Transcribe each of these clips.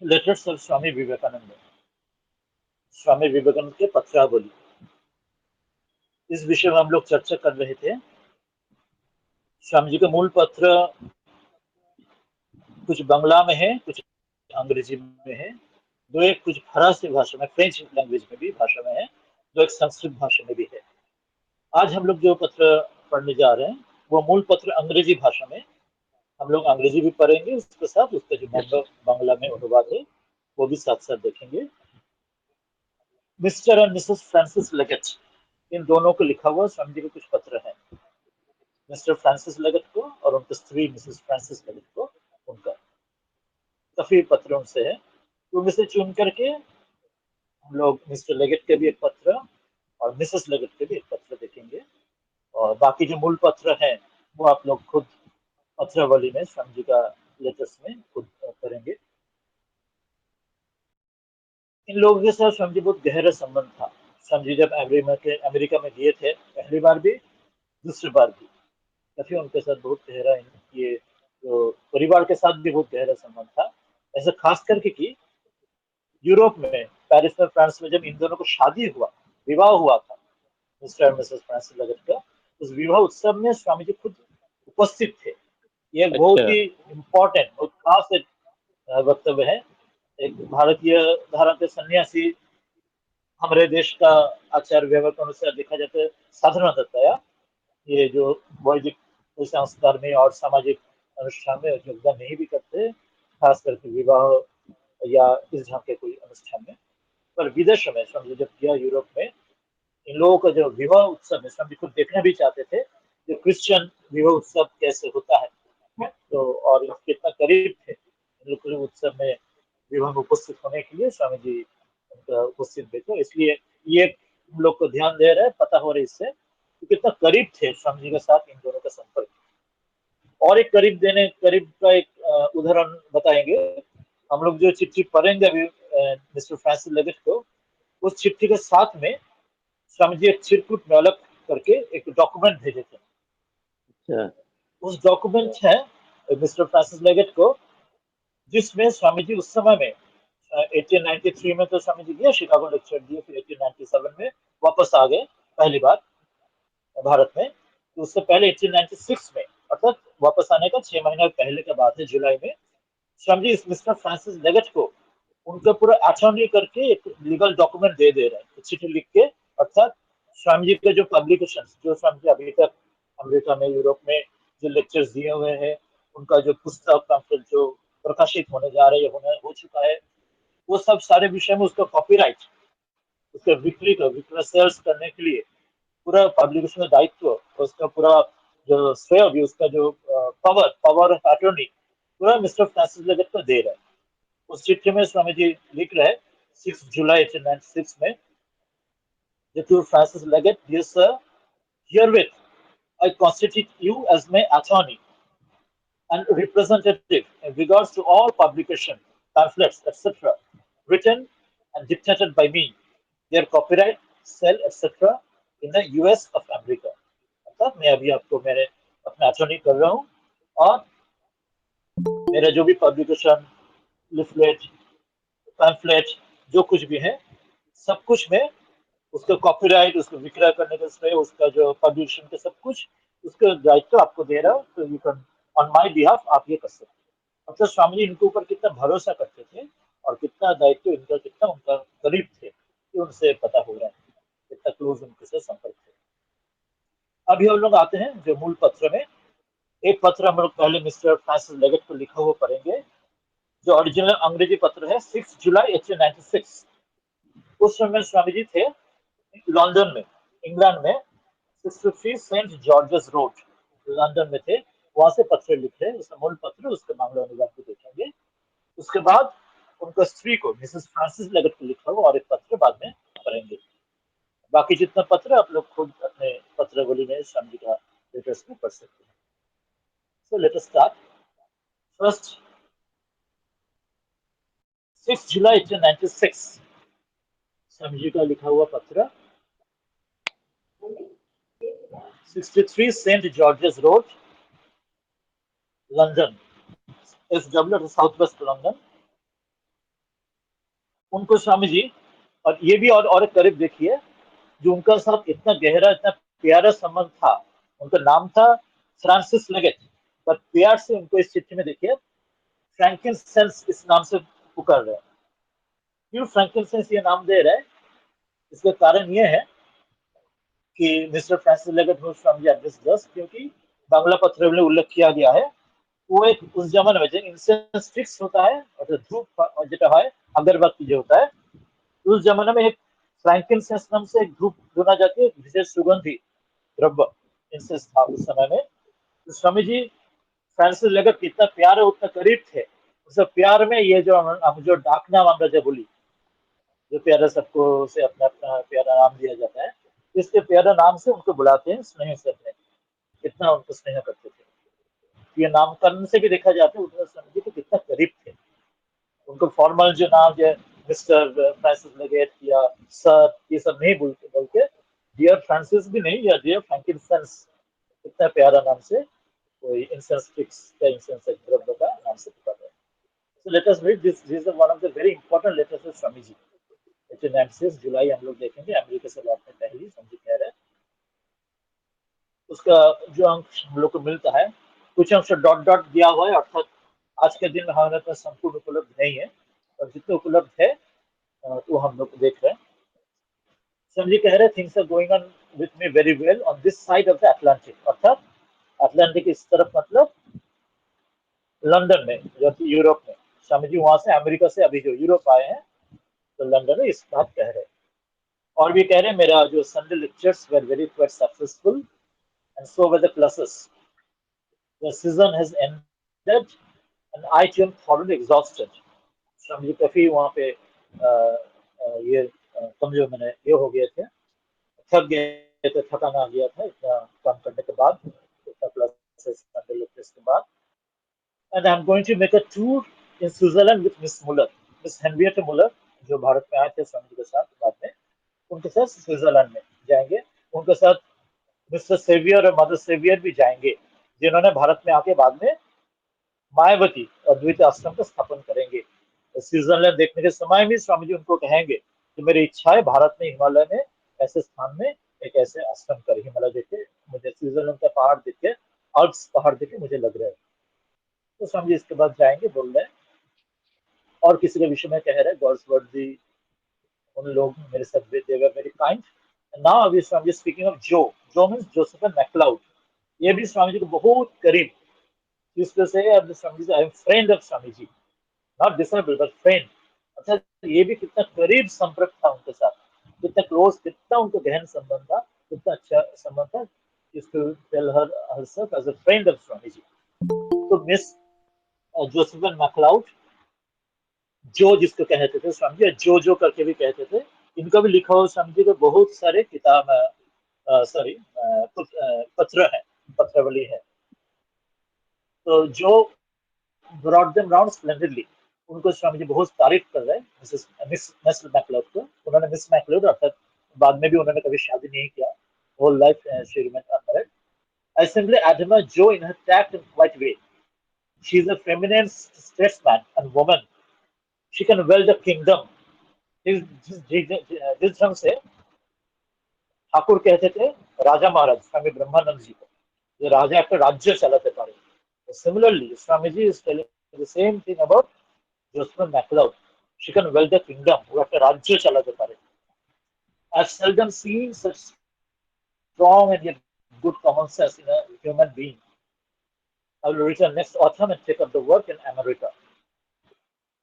Letters of Swami Vivekananda, Swami Vivekananda के पत्रावली, इस विषय में हम लोग चर्चा कर रहे थे। स्वामी जी का मूल पत्र कुछ बांग्ला में है, कुछ अंग्रेजी में है, दो एक कुछ फारसी भाषा में, फ्रेंच लैंग्वेज में भी भाषा में है, दो एक संस्कृत भाषा में भी है। आज हम लोग जो पत्र पढ़ने जा रहे हैं वो मूल पत्र अंग्रेजी भाषा में, हम लोग अंग्रेजी भी पढ़ेंगे, उसके साथ उसका जो बांग्ला में अनुवाद है वो भी साथ साथ देखेंगे। Mr and Mrs Francis Leggett, इन दोनों को लिखा हुआ स्वामी जी के कुछ पत्र हैं, मिस्टर फ्रांसिस लेगेट को और उनकी स्त्री मिसेस फ्रांसिस लेगेट को, उनका काफी पत्र उनसे है। तो उनमें से चुन करके हम लोग मिस्टर लेगेट के भी एक पत्र और मिसेस लेगेट के भी एक पत्र देखेंगे, और बाकी जो मूल पत्र हैं वो आप लोग खुद पत्रावली में स्वामी जी का लेटर्स में खुद करेंगे। इन लोगों के साथ स्वामी जी बहुत गहरा संबंध था। स्वामी जी जब अमेरिका में गए थे पहली बार भी, दूसरी बार भी, काफी उनके साथ बहुत गहरा, ये तो परिवार के साथ भी बहुत गहरा संबंध था। ऐसा खास करके कि यूरोप में, पेरिस में, फ्रांस में जब इन दोनों को शादी हुआ, विवाह हुआ था मिस्टर और मिसेस फ्रांसिस लेगेट का, उस विवाह उत्सव में स्वामी जी खुद उपस्थित थे। ये एक बहुत अच्छा, ही इम्पोर्टेंट, बहुत खास एक वक्तव्य है। एक भारतीय धारा के सन्यासी, हमारे देश का आचार्य व्यवहार के अनुसार देखा जाता है साधना, ये जो वैदिक संस्कार में और सामाजिक अनुष्ठान में योगदान नहीं भी करते, खास करके विवाह या इस ढंग के कोई अनुष्ठान में। पर विदेश में स्वामी जब गया यूरोप में, इन लोगों का जो विवाह उत्सव है स्वामी खुद देखना भी चाहते थे, जो क्रिश्चियन विवाह उत्सव कैसे होता है, तो और कितना करीब थे इन लोग के उत्सव में विवाह में उपस्थित होने के लिए स्वामी जी उनका उपस्थित थे। तो इसलिए ये हम लोग को ध्यान दे रहे हैं, पता हो रहा है इससे कि कितना करीब थे स्वामी जी के साथ इन दोनों का संपर्क। और एक करीब का एक उदाहरण बताएंगे। हम लोग जो चिट्ठी पढ़ेंगे अभी मिस्टर फ्रांसिस लेगेट को, उस चिट्ठी के साथ में स्वामी जी एक चिरकुट में अलग करके एक डॉक्यूमेंट भेजे थे। अच्छा, उस डॉक्यूमेंट है मिस्टर फ्रांसिस लेगेट को, जिसमें स्वामी जी उस समय में 1893 में तो स्वामी जी गए शिकागो लेक्चर दिए, फिर 1897 में वापस आ गए पहली बार भारत में। तो उससे पहले 1896 में, अर्थात वापस आने का 6 महीने पहले का बात है, जुलाई में स्वामी जी इस मिस्टर फ्रांसिस लेगेट को उनका पूरा अटॉर्नी करके एक लीगल डॉक्यूमेंट दे रहे हैं, चिट्ठी लिख के। अर्थात स्वामी जी के जो पब्लिकेशन, जो स्वामी जी अभी तक अमेरिका में, यूरोप में जो लेक्चर्स दिए हुए हैं, उनका जो पुस्तक पैम्फलेट जो प्रकाशित होने जा रहे हैं, होने हो चुका है, वो सब सारे विषय में उसका कॉपीराइट, उसका विक्रय सेल्स करने के लिए पूरा पब्लिकेशन का दायित्व, उसका पूरा जो श्रेय भी, उसका जो पावर ऑफ अटॉर्नी पूरा मिस्टर फ्रांसिस लेगेट को दे रहा है। उस चिट्ठी में स्वामी जी लिख रहे हैं 6 जुलाई 1896 में, to Francis Leggett, dear sir, herewith I constitute you as my attorney and representative in regards to all publication, pamphlets, etc., written and dictated by me, their copyright, sale, etc., in the US of America. अर्थात मैं अभी आपको मेरे अपना attorney कर रहा हूँ, और मेरा जो भी पब्लिकेशन, लिफलेट, पैम्फलेट, जो कुछ भी है, सब कुछ में उसका कॉपीराइट, उसको विक्रय करने का श्रेय, उसका जो पब्लिकेशन का सब कुछ, उसका दायित्व आपको दे रहा हूँ, तो you can on my behalf आप ये कर सकते हैं। मतलब स्वामी जी इनके ऊपर कितना भरोसा करते थे और कितना दायित्व इनका, कितना उनका करीब थे, ये उनसे पता हो रहा है, कितना क्लोज उनके से संपर्क थे। अभी हम लोग आते हैं जो मूल पत्र में। एक पत्र हम लोग पहले मिस्टर फ्रांसिस लेगेट को लिखा हुआ पढ़ेंगे, जो ओरिजिनल अंग्रेजी पत्र है, 6 जुलाई 1896। उस समय स्वामी जी थे लंदन में, इंग्लैंड में, 63 सेंट जॉर्जेस रोड, लंदन में थे। वहां से पत्र लिखे, उसका मूल पत्र, उसके बांग्ला अनुवाद को देखेंगे। उसके बाद उनका स्त्री को, मिसेस फ्रांसिस लेगेट को लिखा हुआ और एक पत्र बाद में पढ़ेंगे। बाकी जितना पत्र आप लोग खुद अपने पत्रावली में स्वामी जी का लेटर्स में पढ़ सकते हैं। So let us start. First, 6 जुलाई 1896, स्वामी जी का लिखा हुआ पत्र, 63 Saint George's Road, London, SW, south west London, उनको स्वामी जी, और ये भी और एक करीब देखिए, जो उनका साथ इतना गहरा इतना प्यारा संबंध था, उनका नाम था फ्रांसिस लेगेट, पर प्यार से उनको इस चिट्ठी में देखिए फ्रैंकिनसेंस इस नाम से पुकार रहे हैं। क्यों फ्रैंकिनसेंस ये नाम दे रहे हैं? इसका कारण ये है कि मिस्टर फ्रांसिस लेगेट को स्वामी जी एड्रेस दस, क्योंकि बांग्ला पत्र में उल्लेख किया गया है, वो एक उस जमाने में जो इंसेंस स्टिक्स होता है और धूप যেটা হয় अगरबत्ती जो होता है, उस जमाने में एक फ्रैंकिनसेंस नाम से एक धूप ढूंढा जाती है, विशेष सुगंधी द्रव्य इंसेंस था उस समय में। तो स्वामी जी फ्रांसिस लेगेट कितना प्यार है उतना करीब थे, उस प्यार में ये जो हम जो डाक नाम हम जो बोली, जो प्यारा सबको से अपना अपना प्यारा नाम दिया जाता है, इसके प्यारा नाम से उनको बुलाते हैं स्नेह से अपने, कितना उनको स्नेह करते थे। ये नामकरण से भी देखा जाता है उतना समझिए कि कितना करीब थे। उनको फॉर्मल जो नाम जो मिस्टर फ्रांसिस लेगेट या सर ये सब नहीं बोलते, बल्कि डियर फ्रांसिस भी नहीं, या डियर फ्रैंकिनसेंस, इतना प्यारा नाम से कोई इंसेंस स्टिक्स का इंसेंस द्रव्य का नाम से पुकारते हैं। So let us read this. This is one of the very important letters of Swami Ji. 1896 जुलाई हम लोग देखेंगे, अमेरिका से लौटने पहले स्वामी जी कह रहे हैं। उसका जो अंक हम लोग को मिलता है, कुछ अंश डॉट डॉट दिया हुआ है, अर्थात आज के दिन हमारे पास संपूर्ण उपलब्ध नहीं है, और जितने उपलब्ध है तो हम लोग देख रहे हैं। स्वामी जी कह रहे हैं things are going on with me very well on this side of the Atlantic, अर्थात अटलांटिक इस तरफ मतलब लंदन में, जो यूरोप में। स्वामी जी वहां से अमेरिका से अभी जो यूरोप आए हैं, तो लंदन में इस बात कह रहे हैं। और भी कह रहे हैं मेरा जो Sunday lectures were very quite successful and so were the classes. The season has ended and I too am thoroughly exhausted. Swami ji काफी वहाँ पे ये कमजोर मैंने ये हो गए थे, थक गए थे, थकान आ गया था इतना काम करने के बाद, इतना क्लासेस संडे लेक्चर्स के बाद। And I'm going to make a tour in Switzerland with Miss Muller, Miss Henrietta Muller, जो भारत में आए थे स्वामी जी के साथ बाद में, उनके साथ स्विट्जरलैंड में जाएंगे। उनके साथ मिस्टर सेवियर और मदर सेवियर भी जाएंगे, जिन्होंने भारत में आके बाद में मायावती और द्वितीय आश्रम का स्थापन करेंगे। स्विट्जरलैंड देखने के समय भी स्वामी जी उनको कहेंगे कि मेरी इच्छा है भारत में हिमालय में ऐसे स्थान में एक ऐसे आश्रम कर, हिमालय देखे मुझे, स्विट्जरलैंड का पहाड़ देखे, अल्प्स पहाड़ देखे मुझे लग रहा है। तो स्वामी जी इसके बाद जाएंगे, बोल रहे हैं, और किसी के विषय में कह रहे हैं गॉड्स वर्दी, उन लोग मेरे साथ they were very kind. Now अभी स्वामी जी स्पीकिंग ऑफ जो मींस जोसेफ मैक्लाउड, ये भी स्वामी जी को बहुत करीब, जिसको से Swami ji I am friend of Swami ji, not disable but friend. अच्छा, ये भी कितना करीब संपर्क था उनके साथ, कितना क्लोज, कितना उनका गहन संबंध था, कितना अच्छा संबंध था, जिसको tell her herself as a friend of Swami ji. तो मिस जोसेफ मैक्लाउड, जो जिसको कहते थे स्वामी जी, जो करके भी कहते थे, इनका भी लिखा हुआ स्वामी जी को बहुत सारे किताब, सॉरी पत्र है, पत्रावली है। तो जो ब्रॉट देम राउंड स्प्लेंडेडली, उनको स्वामी जी बहुत तारीफ कर रहे हैं, मिस मैक्लाउड को। उन्होंने मिस मैक्लाउड, अर्थात बाद में भी उन्होंने कभी शादी नहीं किया, whole life she remained unmarried. I simply admire Jo in her tact and quiet way. She is a feminine statesman and woman. She can wield a kingdom. जिस ढंग से ठाकुर कहते थे राजा महाराज स्वामी ब्रह्मानंद जी को, ये राजा একটা राज्य চালাতে পারে। Similarly, Swamiji is telling the same thing about Josephine MacLeod. She can wield a kingdom, वो একটা राज्य চালাতে পারে। I've seldom seen such strong and yet good common sense in a human being. I will return next autumn and take up the work in America.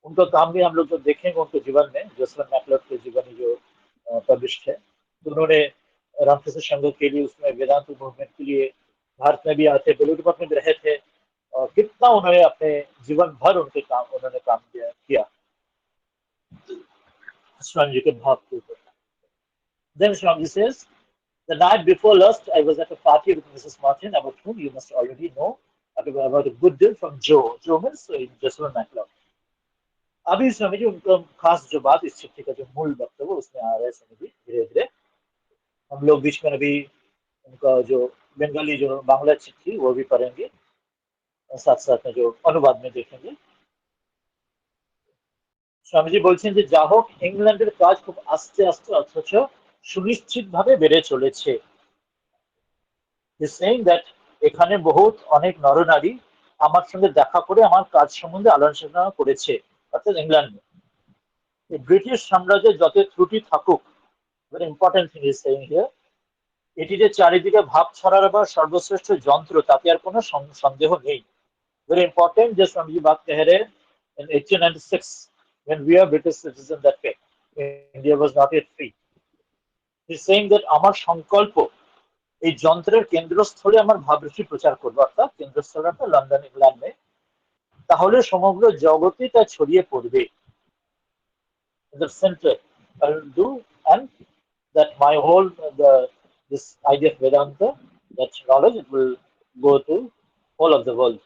उनका काम भी हम लोग जो देखेंगे उनके जीवन में, जोसेफ मैक्लॉड के जीवन जो पब्लिश्ड है, तो उन्होंने रामकृष्ण संघ के लिए, उसमें वेदांत मूवमेंट के लिए भारत में भी आते, बेलूर में भी रहे थे, और कितना उन्होंने अपने जीवन भर उनके काम, उन्होंने काम किया स्वामी जी के भाव के ऊपर। Then Swami says, the night before last, I was at a party with Mrs. Martin, about whom you must already know, about a good deal from Joe. Joe means Jocelyn MacLeod. अभी स्वामी जी उनका खास जो बात, इस चिट्ठी का जो मूल वक्तव्य उसमें आ रहा है स्वामी जी धीरे धीरे। हम लोग बीच में अभी उनका जो बंगाली जो बांग्ला चिट्ठी वो भी पढ़ेंगे, साथ साथ में जो अनुवाद में देखेंगे। স্বামীজি বলছেন যে যা হোক ইংল্যান্ডের কাজ খুব আস্তে আস্তে অথচ সুনিশ্চিতভাবে বেড়ে চলেছে। সেইং দ্যাট এখানে বহুত অনেক নরনারী আমার সঙ্গে দেখা করে আমার কাজ সম্বন্ধে আলোচনা করেছে, অর্থাৎ ইংল্যান্ডে। ব্রিটিশ সাম্রাজ্যের যত ত্রুটি থাকুক, very important thing is saying here, এটি যে চারিদিকে ভাব ছড়াবার সর্বশ্রেষ্ঠ যন্ত্র তাতে আর কোনো সন্দেহ নেই। Very important, just Swamiji Bhat keh rahe in 1896 when we are British citizens that way, India was not yet free. He's saying that আমার সংকল্প এই যন্ত্রের কেন্দ্রস্থলে আমার ভাবরূপী প্রচার করবো, অর্থাৎ কেন্দ্রস্থলটা লন্ডন ইংল্যান্ডে, তাহলে সমগ্র জগতে তা ছড়িয়ে পড়বে। The center I will do, and that my whole this idea of Vedanta, that knowledge, it will go to whole of the world.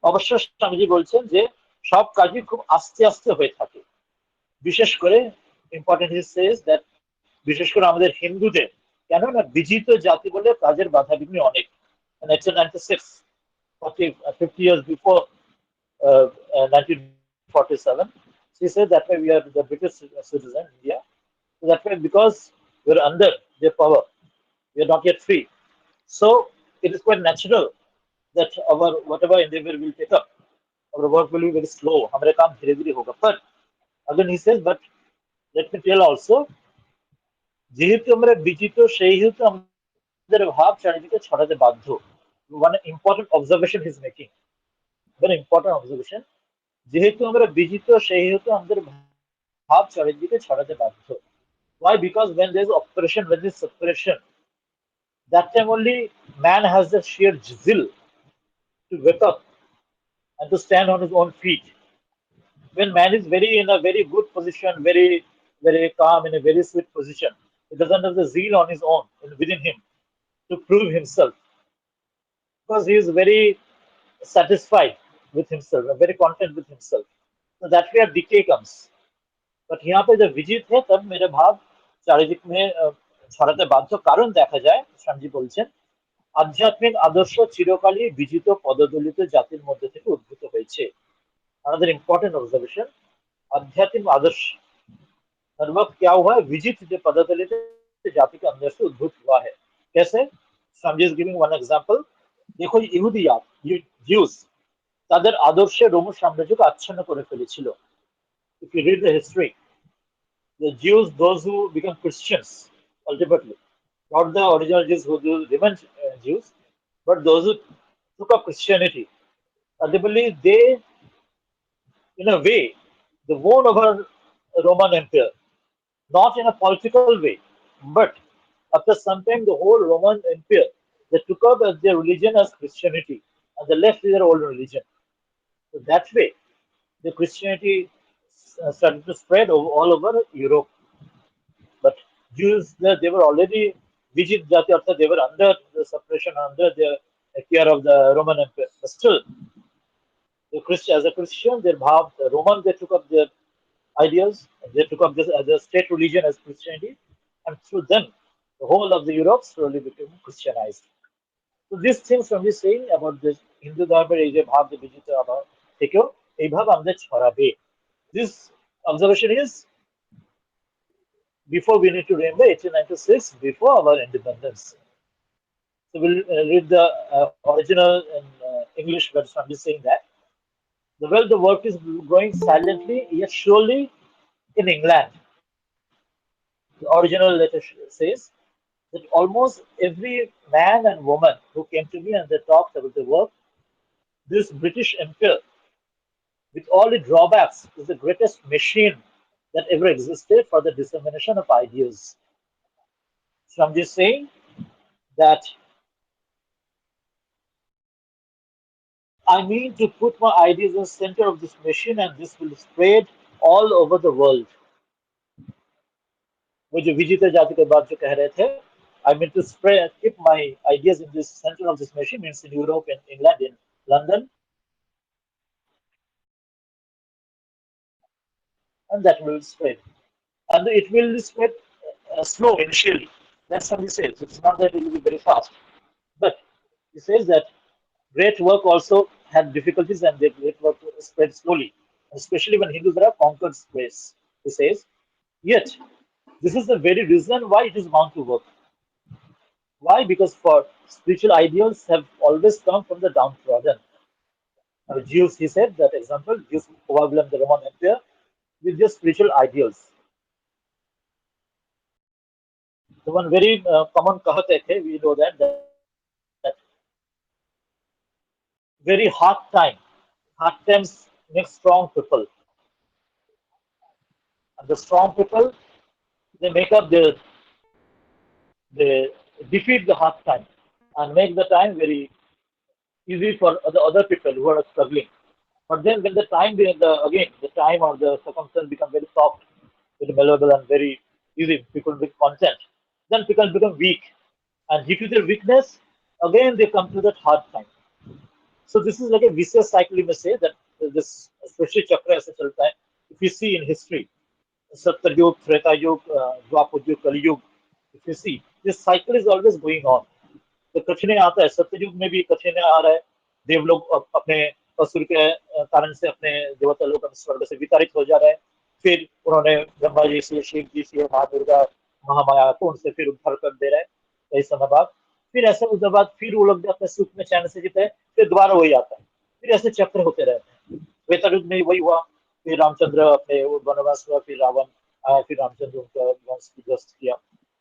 অবশ্য স্বামীজি বলছেন যে সব কাজই খুব আস্তে আস্তে হয়ে থাকে, বিশেষ করে ইম্পর্টেন্ট হিজ সেজ দ্যাট বিশেষ করে আমাদের হিন্দুদের, কেন না বিজিত জাতি বলে কাজের বাধা বিঘ্ন অনেক। 1996 50 years before 1947, she said that way we are the British citizen India, so that way because we are under their power, we are not yet free, so it is quite natural that our whatever endeavor will take up, our work will be very slow, हमारे काम धीरे धीरे होगा। But again he says, but let me tell also, যেহেতু আমরা বিজিত সেই হেতু আমাদের ভাব চারিদিকে ছড়াতে বাধ্য। One important observation he is making, very important observation, যেহেতু আমরা বিজিত সেই হেতু আমাদের ভাব চারিদিকে ছড়াতে বাধ্য। Why? Because when there is oppression, when there is suppression, that time only man has the sheer zeal to wake up and to stand on his own feet. When man is very in a very good position, very calm, in a very sweet position, he doesn't have the zeal on his own within him to prove himself, because he is very satisfied with himself, very content with himself. So that's where decay comes. But यहाँ पे जब विजित है तब मेरे भाव चारिदिक में ছড়াতে বাধ্য। কারণ দেখা যায় স্বামীজি বলছেন আধ্যাত্মিক আদর্শ চিরকালই বিজিত পদদলিত জাতির মধ্যে থেকে উদ্ভূত হয়েছে। Another important observation, आध्यात्मिक आदर्श हर वक्त क्या हुआ है, विजित जो पदादलित जाति के अंदर से उद्भूत हुआ है। कैसे? स्वामी इज गिविंग वन एग्जांपल। देखो ইহুদিয়াত, জিউস, তাদের আদর্শে রোম সাম্রাজ্যকে আচ্ছন্ন করে ফেলেছিল। If you read the history, the Jews, those who become Christians ultimately, not the original Jews who remained Jews, but those who took up Christianity, ultimately they, in a way, they won over Roman Empire, not in a political way, but after some time the whole Roman Empire, they took up as their religion as Christianity, and they left their old religion. So that way, the Christianity started to spread all over Europe. But Jews, they were already Vijit Jati, or they were under the suppression, under the care of the Roman Empire. But still, as a Christian, their bhav, the Roman, they took up their ideas, they took up this as a state religion as Christianity, and through them, the whole of the Europe slowly became Christianized. So these things from this saying about this Hindu Dharma এই যে ভাব, the Vijita ভাব থেকেও এই ভাব আমাদের ছড়াবে। This observation is before we need to remember 1896, before our independence. So we'll read the original in English, but I'm just saying that the work is growing silently yet surely in England. The original letter says that almost every man and woman who came to me and they talked about the work, this British Empire, with all its drawbacks, is the greatest machine that ever existed for the dissemination of ideas. So I'm just saying that I mean to put my ideas in the center of this machine, and this will spread all over the world. वो जो विजित जाति के बाद जो कह रहे थे, I mean to spread, keep my ideas in this center of this machine, means in Europe, in England, in London, and that will spread. And it will spread slow initially. That's what he says. It's not that it will be very fast. But he says that great work also had difficulties and the great work spread slowly. especially when Hindus have conquered space. He says, yet, this is the very reason why it is bound to work. Why? Because for spiritual ideals have always come from the downtrodden. Jews, he said that example, Jews overwhelmed the Roman Empire with their spiritual ideals. The one very common kahat hai, we know that very hard times make strong people. And the strong people, they make up they defeat the hard time and make the time very easy for the other people who are struggling. But then when the time, again, the time or the circumstance become very soft, very malleable and very easy, people become content, then people become weak. And due to their weakness, again they come to that hard time. So this is like a vicious cycle, you may say, that this, especially chakra as a time, if you see in history, Satyayug, Treta Yug, Dwapar Yug, Kali Yug, if you see, this cycle is always going on. तो कठिनाई आता है, सत्ययुग में भी कठिनाई आ रहा है, देव लोग अपने असुर के कारण से अपने देवता लोग स्वर्ग से विताड़ित हो जा रहे हैं, फिर उन्होंने ब्रह्मा जी से, शिव जी से, माँ दुर्गा, महामाया को उनसे फिर उद्धार कर दे रहे हैं कई समय बाद, फिर ऐसे उसके बाद फिर वो लोग अपने सुख में चैन से जीते हैं, फिर दोबारा वही आता है, फिर ऐसे चक्र होते रहते हैं। त्रेता युग में वही हुआ, फिर रामचंद्र अपने वनवास हुआ, फिर रावण आया, फिर रामचंद्र उनका वंश की ध्वस्त किया,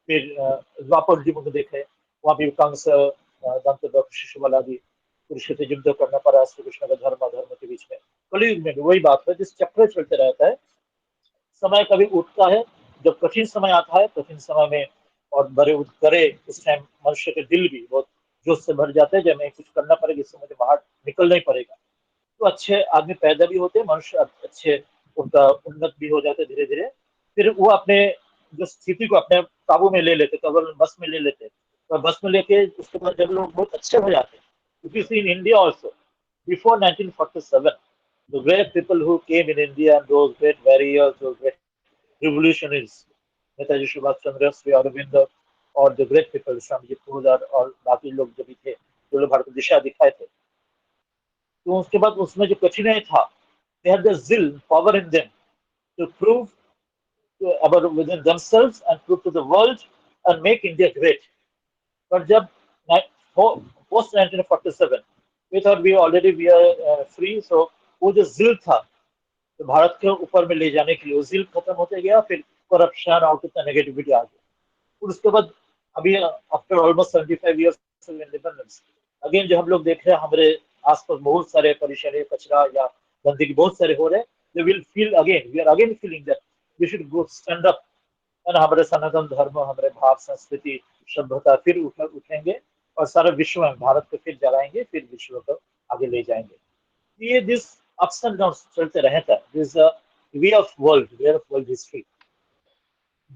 फिर द्वापर युग में देखे, वहां भी कंस दंत शिशुपाल आदि कुरुक्षेत्र युद्ध करना पड़ा श्री कृष्ण का धर्म अधर्म के बीच में। कलयुग में भी वही बात है, जिस चक्र चलते रहता है, समय कभी उठता है, जब कठिन समय आता है, कठिन समय में और बड़े करे उस टाइम मनुष्य के दिल भी बहुत जोश से भर जाते हैं, जब हमें कुछ करना पड़ेगा, इससे मुझे बाहर निकलना ही पड़ेगा। तो अच्छे आदमी पैदा भी होते हैं, मनुष्य अच्छे उनका उन्नत भी हो जाते धीरे धीरे, फिर वो अपने जो स्थिति को अपने काबू में ले लेते, कबर बस में ले लेते, और बस में लेके उसके बाद जब लोग बहुत अच्छे हो जाते हैं, क्योंकि see in India also before 1947 the great people who came in India and those great warriors, those great revolutionaries, Netaji Subhash Chandra, Shri Aurobindo और the great people, स्वामी फूलर और बाकी लोग जो भी थे, जो लोग भारत को दिशा दिखाए थे, तो उसके बाद उसमें जो कठिनाई था, they had the zeal, power in them to prove about within themselves and prove to the world and make India great. But जब post 1947 we thought we are free, so वो जो जिल था, तो भारत के ऊपर में ले जाने के लिए वो जिल खत्म होते गया, फिर करप्शन और कितना नेगेटिविटी आ गया, और उसके बाद अभी after almost 75 years of independence, again जो हम लोग देख रहे हैं हमारे आसपास बहुत सारे परेशानी, कचरा या गंदगी बहुत सारे हो रहे हैं, they will feel again, we are again feeling that we should go stand up, है ना, हमारे सनातन धर्म, हमारे भाव संस्कृति सभ्यता फिर उठेंगे और सारा विश्व में भारत को फिर जगाएंगे, फिर विश्व को आगे ले जाएंगे। ये दिस अप्स एंड डाउन चलते रहता है, this way of world history,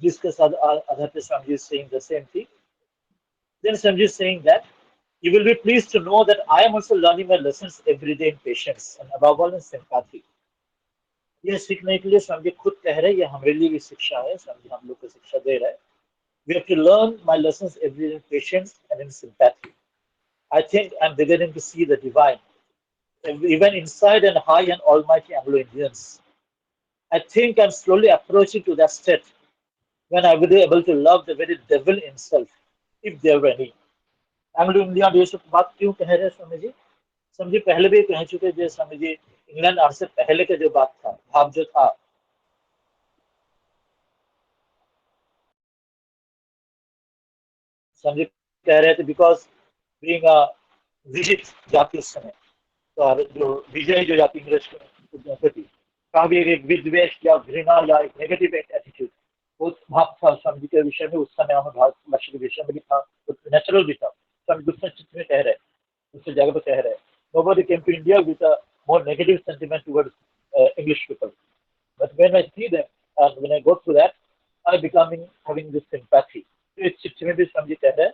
जिसके साथ आधार पे Swami ji saying the same thing. Then Swami ji saying that you will be pleased to know that I am also learning my lessons every day in patience and above all in sympathy. ये सीखने के लिए स्वामी जी खुद कह रहे हैं, ये हमारे लिए भी शिक्षा है, स्वामी जी हम लोग को शिक्षा दे रहे हैं। We have to learn my lessons every day in patience and in sympathy. I think I'm beginning to see the divine, even inside and high and almighty Anglo-Indians. I think I'm slowly approaching to that state when I will be able to love the very devil himself, if there were any. Anglo-Indian ये सब बात क्यों कह रहे हैं स्वामी जी? स्वामी जी पहले भी कह चुके, जो स्वामी जी इंग्लैंड आने से पहले का जो बात था, भाव जो था, स्वामी जी कह रहे थे बिकॉज बीइंग अ विजिट जाति उस समय, और जो विजय जो जाति इंग्लिश प्रति काफी एक विद्वेष या घृणा या एक नेगेटिव एटीट्यूड, वो भाव था स्वामी जी के विषय में उस समय, हमें भारत वर्ष के विषय में भी था, तो नेचुरल भी था। स्वामी दूसरे चित्र में कह रहे हैं, दूसरे जगह पे कह रहे हैं, nobody came to India with a more negative sentiment towards English people. But when I see them and when I go through that, I becoming having this sympathy. तो इस चित्र में भी स्वामी जी कह रहे हैं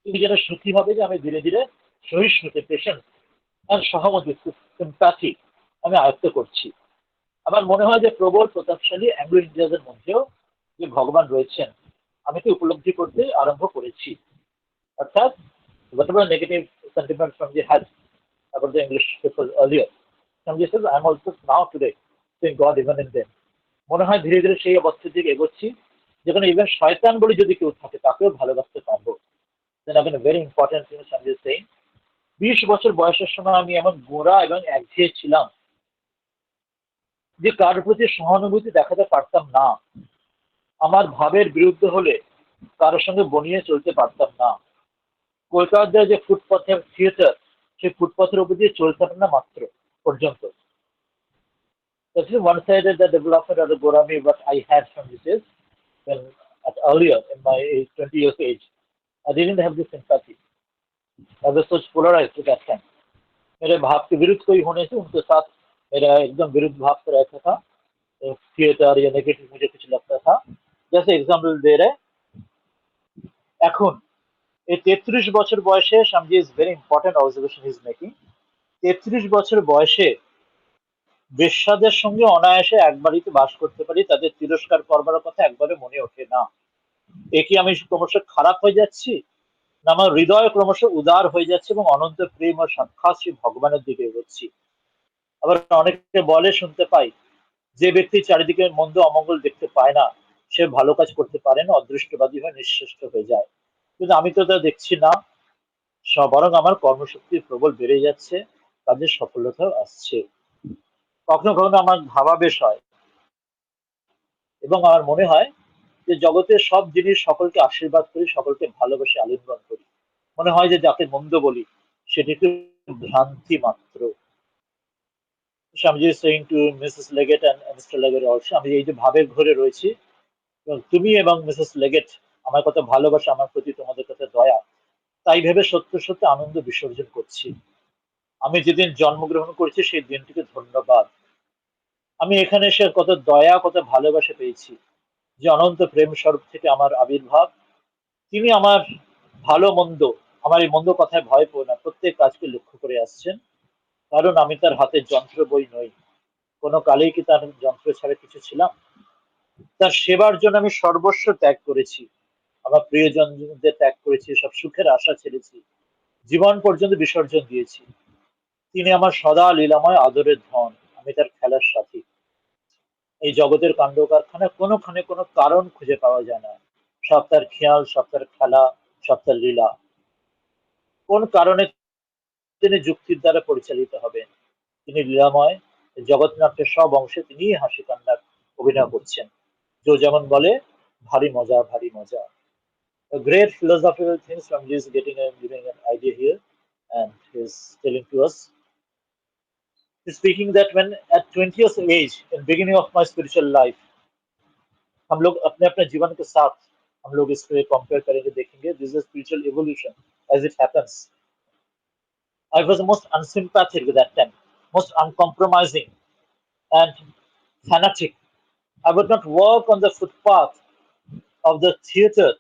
कि যেন সুখী হবে যে আমি ধীরে ধীরে সহিষ্ণুতে, পেশেন্স আর সহানুভূতি, সিম্প্যাথি আমি আয়ত্ত করছি। আমার মনে হয় যে প্রবল প্রতাপশালী অ্যাংলো ইন্ডিয়ানদের মধ্যেও যে ভগবান রয়েছেন, আমি তো উপলব্ধি করতে আরম্ভ করেছি। অর্থাৎ whatever negative sentiments Swamiji had about the English people earlier, Swamiji says, I am also now today seeing God even in them. মনে হয় ধীরে ধীরে সেই অবস্থার দিকে এগোচ্ছি যেখানে ইভেন শয়তান বলে যদি কেউ থাকে তাকেও ভালোবাসতে পারবো। Then again a very important thing I'm just saying, 20 বছর বয়সের সময় আমি এমন গোঁড়া এবং একঘেয়ে ছিলাম যে কারোর প্রতি সহানুভূতি দেখাতে পারতাম না। আমার ভাবের বিরুদ্ধে হলে কারোর সঙ্গে বনিয়ে চলতে পারতাম না। কলকাতার যে ফুটপাথের থিয়েটার, সেই ফুটপাথের উপর দিয়ে চলতাম না মাত্র পর্যন্ত। This is one-sided the development of the Gorami what I had from this is when at earlier in my 20 years age. I didn't have this sympathy. I was so polarized at that time. मेरे भाव के विरुद्ध कोई होने से उनके साथ मेरा एकदम विरुद्ध भाव से रहता था। थिएटर या नेगेटिव मुझे कुछ लगता था। जैसे एग्जाम्पल दे रहे এখন এই 33 বছর বয়সে Swamiji is very important observation is making. 33 বছর বয়সে বেশ্যাদের সঙ্গে অনায়াসে এক বাড়িতে বাস করতে পারি, তাদের তিরস্কার করবার কথা একবারে মনে ওঠে না। এ কি আমি ক্রমশ খারাপ হয়ে যাচ্ছি, না আমার হৃদয় ক্রমশ উদার হয়ে যাচ্ছে এবং অনন্ত প্রেম ও সাক্ষাৎ শ্রী ভগবানের দিকে এগোচ্ছি। আবার অনেকে বলে শুনতে পাই, যে ব্যক্তি চারিদিকে মন্দ অমঙ্গল দেখতে পায় না সে ভালো কাজ করতে পারে না, অদৃষ্টবাদী হয়ে নিঃশেষ্ট হয়ে যায়। কিন্তু আমি তো তা দেখছি না, বরং আমার কর্মশক্তি প্রবল বেড়ে যাচ্ছে, কাজের সফলতাও আসছে। কখনো কখনো আমার ভাবাবেশ হয় এবং আমার মনে হয় যে জগতের সব জিনিস সকলকে আশীর্বাদ করি, সকলকে ভালোবেসে আলিঙ্গন করি। মনে হয় যে যাকে মন্দ বলি সেটি একটু ভ্রান্তি মাত্র। Swamiji saying to Mrs Leggett and mister Leggett also, আমি এই যে ভাবের ঘরে রয়েছি, তুমি এবং মিসেস লেগেট আমার কথা ভালোবাসা, আমার প্রতি তোমাদের কথা দয়া, তাই ভেবে সত্য সত্য আনন্দ বিসর্জন করছি। আমি যেদিন জন্মগ্রহণ করেছি সেই দিনটিকে ধন্যবাদ। আমি এখানে এসে কত দয়া কত ভালোবাসা পেয়েছি, যে অনন্ত প্রেম স্বরূপ থেকে আমার আবির্ভাব। তিনি আমার ভালো মন্দ, আমার এই মন্দ কথায় ভয় পেও না, প্রত্যেক কাজকে লক্ষ্য করে আসছেন, কারণ আমি তার হাতের যন্ত্র বই নই। কোনো কালেই কি তার যন্ত্র ছাড়া কিছু ছিলাম? তার সেবার জন্য আমি সর্বস্ব ত্যাগ করেছি, আমার প্রিয়জনদের ত্যাগ করেছি, সব সুখের আশা ছেড়েছি, জীবন পর্যন্ত বিসর্জন দিয়েছি। তিনি আমার সদা লীলাময় আদরের ধন, আমি তার খেলার সাথী। এই জগতের কাণ্ড কারখানা কোনোখানে কোনো কারণ খুঁজে পাওয়া যায় না, সব তার খেয়াল, সব তার খেলা, সব তার লীলা। কোন কারণে তিনি যুক্তির দ্বারা পরিচালিত হবেন? তিনি লীলাময়, জগৎনাট্যের সব অংশে তিনি হাসি কান্নার অভিনয় করছেন। যে যেমন বলে, ভারী মজা ভারী মজা। A great philosophical things from this getting a giving an idea here, and he's telling to us. He's speaking that when at 20 years age, in beginning of my spiritual life, हम लोग अपने अपने जीवन के साथ हम लोग इसको कंपेयर करेंगे, देखेंगे this is spiritual evolution as it happens. I was the most unsympathetic at that time, most uncompromising and fanatic. I would not walk on the footpath of the theatre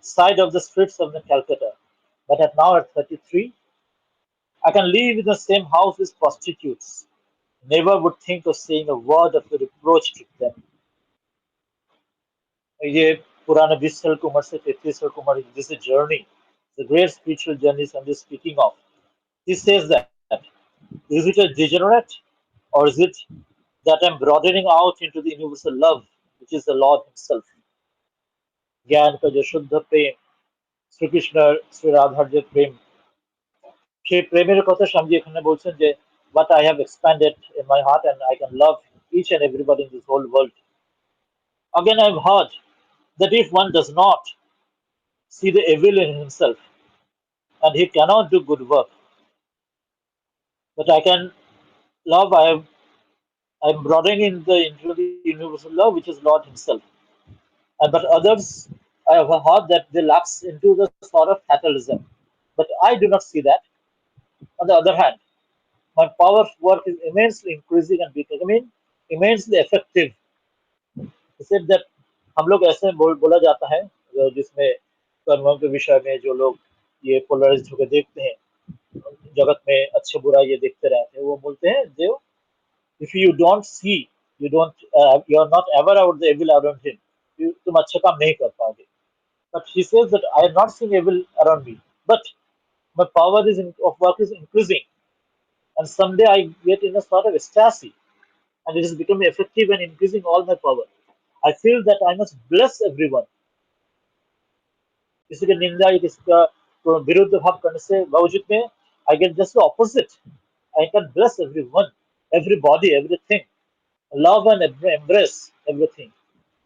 side of the streets of the Calcutta. But at now at 33, I can live in the same house with prostitutes. Never would think of saying a word of reproach to them. ये पुराना 20 साल की उम्र से 33 साल की उम्र, this is a journey, the great spiritual journey I'm just speaking of. He says that, is it a degenerate or is it that I'm broadening out into the universal love, which is the Lord Himself? ज्ञान का जो शुद्ध प्रेम, শ্রী কৃষ্ণের শ্রী রাধার যে প্রেম, সেই প্রেমের কথা স্বামীজি এখানে বলছেন যে what I have expanded in my heart and I can love each and everybody in this whole world. Again, I've heard that if one does not see the evil in himself and he cannot do good work, but I can love, I'm broadening into the universal love, which is Lord Himself. And but others, I have heard that they lapse into the sort of fatalism. But I do not see that. On the other hand, my power work is immensely increasing and becoming immensely effective. He said that हम लोग ऐसे बोला जाता है जिसमें कर्मों के विषय में जो लोग ये पोलराइज होकर देखते हैं, जगत में अच्छे बुरा ये देखते रहते हैं, वो बोलते हैं देव, if you don't see, you are not ever out the evil around him, तुम अच्छे काम नहीं कर पाओगे. But he says that I am not seeing evil around me, but my power of work is increasing, and someday I get in a sort of ecstasy. and it is becoming effective and increasing all my power. I feel that I must bless everyone. किसी की निंदा या किसी का विरुद्ध भाव करने से बावजूद में I get just the opposite. I can bless everyone, everybody, everything, love and embrace everything.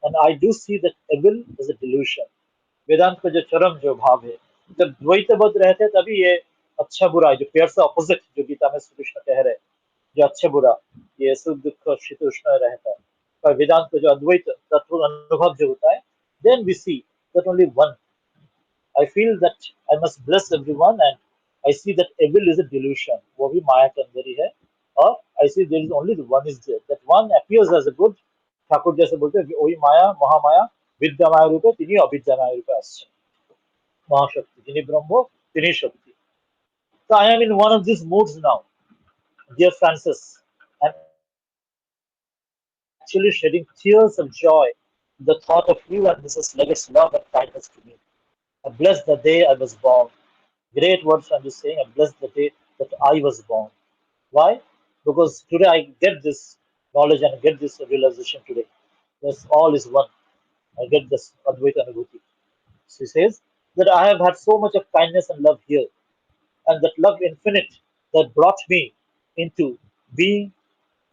And I do see that evil is a delusion. वेदांत का जो चरम जो भाव है, जब द्वैतबद्ध रहते हैं तभी ये अच्छा बुरा जो पेयर से ऑपोजिट जो गीता में श्री कृष्ण कह रहे हैं, जो अच्छा बुरा ये सुख दुख शीतोष्ण रहता है, पर वेदांत का जो अद्वैत तत्व अनुभव जो होता है, then we see that only one. I feel that I must bless everyone and I see that evil is a delusion. वो भी माया के अंदर ही है और I see there is only the one is there. That one appears as a good. Thakur जैसे बोलते हैं वही माया महामाया विद्यामाय रूपे तिनी अविद्यामाय रूपे আসছে महाशक्ति जिनी ब्रह्म तिनी शक्ति. So I am in one of these moods now, dear Francis. I'm actually shedding tears of joy the thought of you and Mrs. Leggett's love and kindness to me. I bless the day I was born. Great words I'm just saying. I bless the day that I was born. Why? Because today I get this knowledge and get this realization today. Yes, all is one. I get this Advaita Anubhuti. She says that I have had so much of kindness and love here, and that love infinite that brought me into being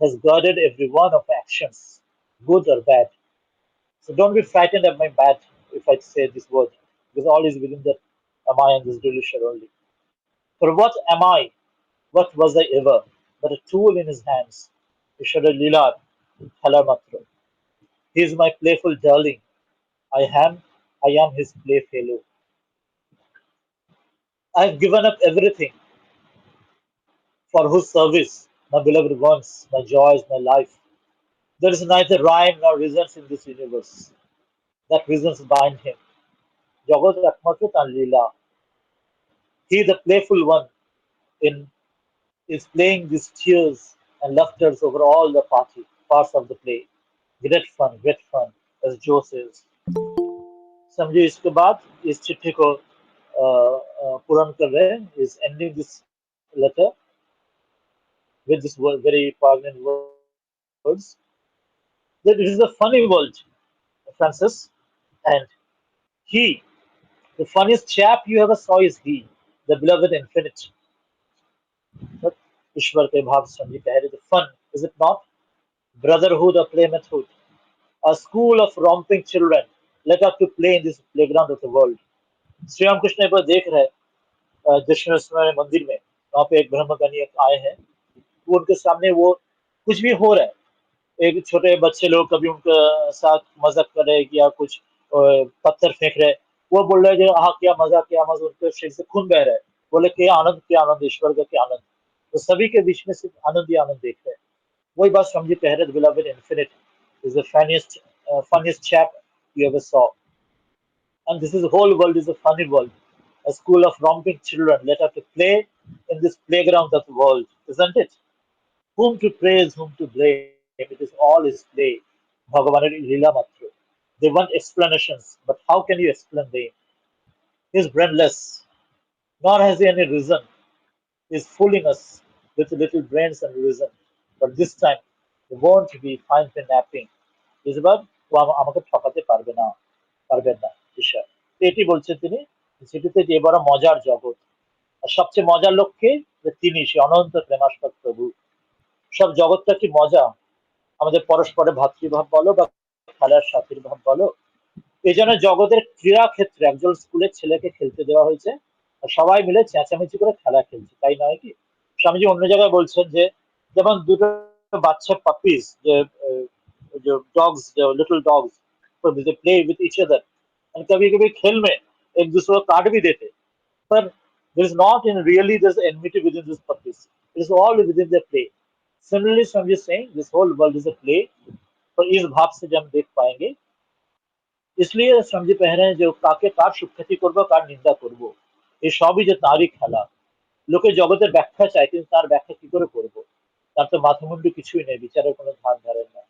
has guarded every one of my actions, good or bad. So don't be frightened of my bad if I say this word, because all is within the am I and this delusion only. For what am I? What was I ever? But a tool in his hands. Ishara Lila Thalamatra. He is my playful darling. I am his playfellow. I have given up everything for whose service my beloved wants, my joys, my life. There is neither rhyme nor reasons in this universe that reasons bind him. Jagat Akmatu Tan Leela. He, the playful one, in is playing these tears and laughters over all the parts of the play. Great fun, as Joe says. समझिए इसके बाद इस चिट्ठी को पूर्ण कर रहे हैं is ending this letter with this very poignant words that it is a funny world, Francis, and he, the funniest chap you ever saw is he, the beloved infinite. But ईश्वर के भाव समझी कह रहे the fun, is it not? Brotherhood or playmatehood, a school of romping children let up to play in this playground of the world. Shri Ram Krishna एक बार देख रहे दक्षिणेश्वर मंदिर में, वहां पे एक ब्रह्मज्ञानी एक आए हैं, वो उनके सामने वो कुछ भी हो रहा है, एक छोटे बच्चे लोग कभी उनके साथ मजाक कर रहे हैं या कुछ पत्थर फेंक रहे हैं, वो बोल रहे हैं हाँ क्या मजा, उनके शरीर से खून बह रहा है, बोले क्या आनंद ईश्वर का क्या आनंद. तो सभी के बीच में सिर्फ आनंद ही आनंद देख रहे हैं. वही बात समझे कह रहे beloved infinite is the funniest chap you ever saw. And this is the whole world is a funny world, a school of romping children let us to play in this playground of the world, isn't it? Whom to praise, whom to blame, it is all is play. Bhagavan Lila Matra. They want explanations, but how can you explain them? He is brainless, nor has he any reason. He is fooling us with little brains and reason. But this time, he won't be fine for napping. এবার ও আমাকে ঠকাতে পারবেন না ঈশ্বর. তো এটি বলছেন তিনি, সেটিতে যে বড় মজার জগৎ আর সবচেয়ে মজার লোককে তিনি সে অনন্ত প্রেমাস্পদ প্রভু. সব জগৎটা কি মজা, আমাদের পরস্পরের ভাতৃভাব বলো বা খেলার সাথীর ভাব বলো, এই জন্য জগতের ক্রীড়া ক্ষেত্রে একজন স্কুলের ছেলেকে খেলতে দেওয়া হয়েছে আর সবাই মিলে চেঁচামেচি করে খেলা খেলছে, তাই নয় কি? স্বামীজি অন্য জায়গায় বলছেন যে যেমন দুটো বাচ্চা পাপিস যে जो डॉग्स जो लिटिल डॉग्स तो they play with each other and कभी कभी खेल में एक दूसरे को काट भी देते, पर there is not in really there's enmity within this puppies, it is all within the play. Similarly, so I'm just saying this whole world is a play. पर इस भाव से जब हम देख पाएंगे, इसलिए समझे पह रहे हैं जो কাকে কার সুখ্যাতি করব কার নিন্দা করব, এই সবই যে তারই খেলা. লোকে জগতের ব্যাখ্যা চায় কিন্তু তার ব্যাখ্যা কি করে করব, তার তো মাথামুন্ডু কিছুই নেই, বিচারের কোনো ধার ধারেন না.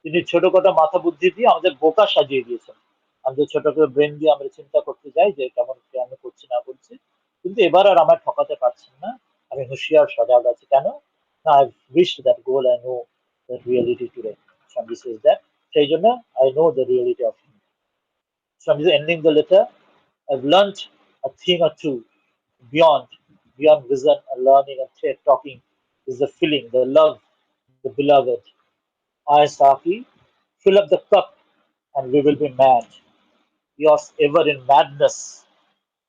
তিনি ছোটখাটো মাথা বুদ্ধি দিয়ে আমাদের বোকা সাজিয়ে দিয়েছেন, আমাদের ছোট করে ব্রেন দিয়ে আমরা চিন্তা করতে যাই যে কেমন কেন করছি না করছি, কিন্তু এবার আর আমার ঠকাতে পারছেন না. আমি হুঁশিয়ার সজাগ আছি কেন না, I wish that goal I know the reality today. Swami says that. Sejana, I know the reality of him. Swami is ending the letter. I've learned a thing or two beyond vision and learning and talking is the feeling, the love, the beloved. I, Saki, fill up the cup and we will be mad. Yours ever in madness,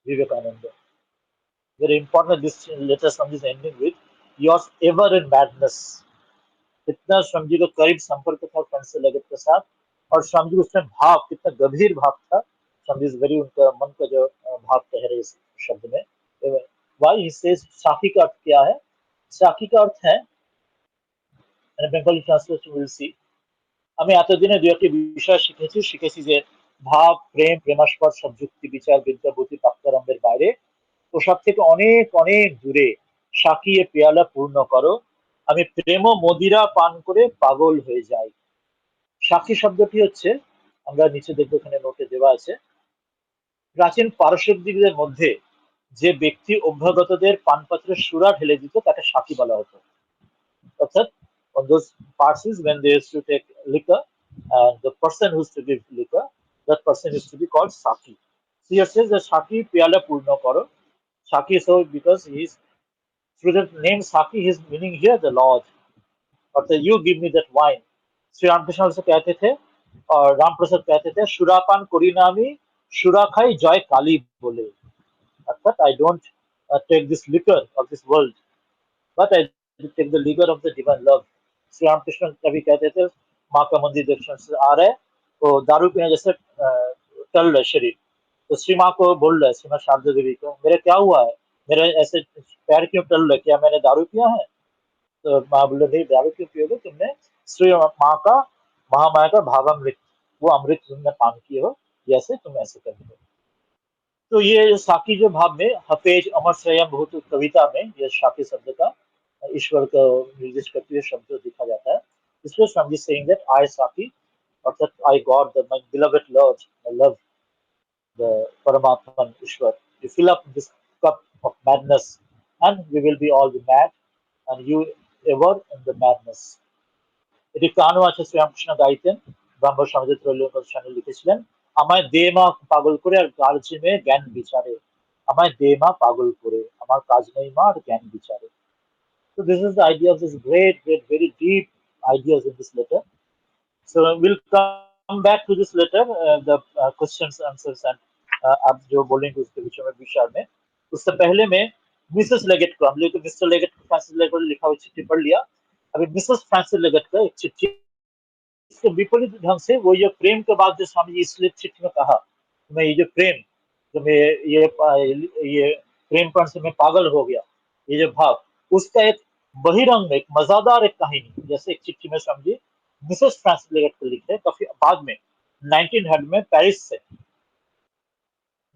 Vivekananda. Very important this letter Swami is ending with. Yours ever in madness. कितना स्वामी जी का करीब संपर्क था friends Leggett के साथ और स्वामी जी का उसमें भाव कितना गंभीर भाव था स्वामी जी वेरी उनका मन का जो भाव कह रहे इस शब्द में वाई ही सेज साखी का अर्थ क्या है साखी का अर्थ है বেঙ্গলি ট্রান্সলেশন উইল সি আমি এতদিনে দু একটি বিষয় শিখেছি যে ভাব প্রেম প্রেমাস্পদ সব যুক্তি বিচার বিদ্যাবতী পাক্তারম্ভের বাইরে ওসব থেকে অনেক অনেক দূরে সাকিয়ে পেয়ালা পূর্ণ করো আমি প্রেম ও মদিরা পান করে পাগল হয়ে যাই সাক্ষী শব্দটি হচ্ছে আমরা নিচে দেখবো এখানে নোটে দেওয়া আছে প্রাচীন পারস্যদিকদের মধ্যে যে ব্যক্তি অভ্যাগতদের পানপাত্রে সুরা ঢেলে দিত তাকে সাক্ষী বলা হতো অর্থাৎ on those parties when they used to take liquor and the person who used to give liquor that person used to be called saki so here says that saki piyala purno karo saki so because he is through the name saki his meaning here the lord अर्थात you give me that wine Shri Ramakrishna से कहते थे और राम प्रसाद कहते थे सुरापान करी ना আমি সুরা খাই জয় কালী বলে अर्थात I don't take this liquor of this world but I take the liquor of the divine love Shri Ramakrishna कभी कहते थे माँ का मंदिर दर्शन से आ रहा है तो दारू पीने जैसे टल रहे शरीर तो श्री माँ को बोल रहे श्री माँ शारदा देवी को मेरे क्या हुआ है मेरे ऐसे पैर क्यों टल रहे क्या मैंने दारू पिया है तो माँ बोले नहीं दारू क्यों पियोगे तुमने श्री माँ का महामाया का भावामृत वो अमृत तुमने पान किए हो जैसे तुम ऐसे करते हो तो ये साकी जो भाव में हफेज अमर संयम बहुत कविता में ये साकी शब्द का ईश्वर को निर्दिष्ट करते हुए शब्द दिखा जाता है इसलिए स्वामी सेइंग दैट आई साकी अर्थात I god the my beloved lord I love the परमात्मा ईश्वर you fill up this cup of madness and we will be all be mad and you ever in the madness এটি কানও আছে শ্রীরামকৃষ্ণ গাইতেন ব্রাহ্ম সমাজের ত্রৈলোক্য লিখেছিলেন আমায় দে মা পাগল করে আর কাজ মে জ্ঞান বিচারে আমায় দে মা পাগল করে আমার কাজ নেই মা আর জ্ঞান বিচারে so this is the idea of this great very deep ideas in this letter so we'll come back to this letter the questions answers and आप जो बोलेंगे उसके विषय में विचार में उससे पहले में मिसेस लेगेट को हम लोग तो मिस्टर लेगेट फ्रांसिस लेगेट को लिखा हुआ चिट्ठी पढ़ लिया अभी मिसेस फ्रांसिस लेगेट का एक चिट्ठी इसके विपरीत ढंग से वो ये प्रेम के बाद जो स्वामी जी इसलिए चिट्ठी में कहा मैं ये जो प्रेम जो मैं ये प्रेम पण से मैं पागल हो गया ये जो भाव उसका एक बहिरंग एक मजादार एक कहानी जैसे एक चिट्ठी में Swami ji Mrs Francis Leggett को लिखे काफी बाद में 1900 में पेरिस से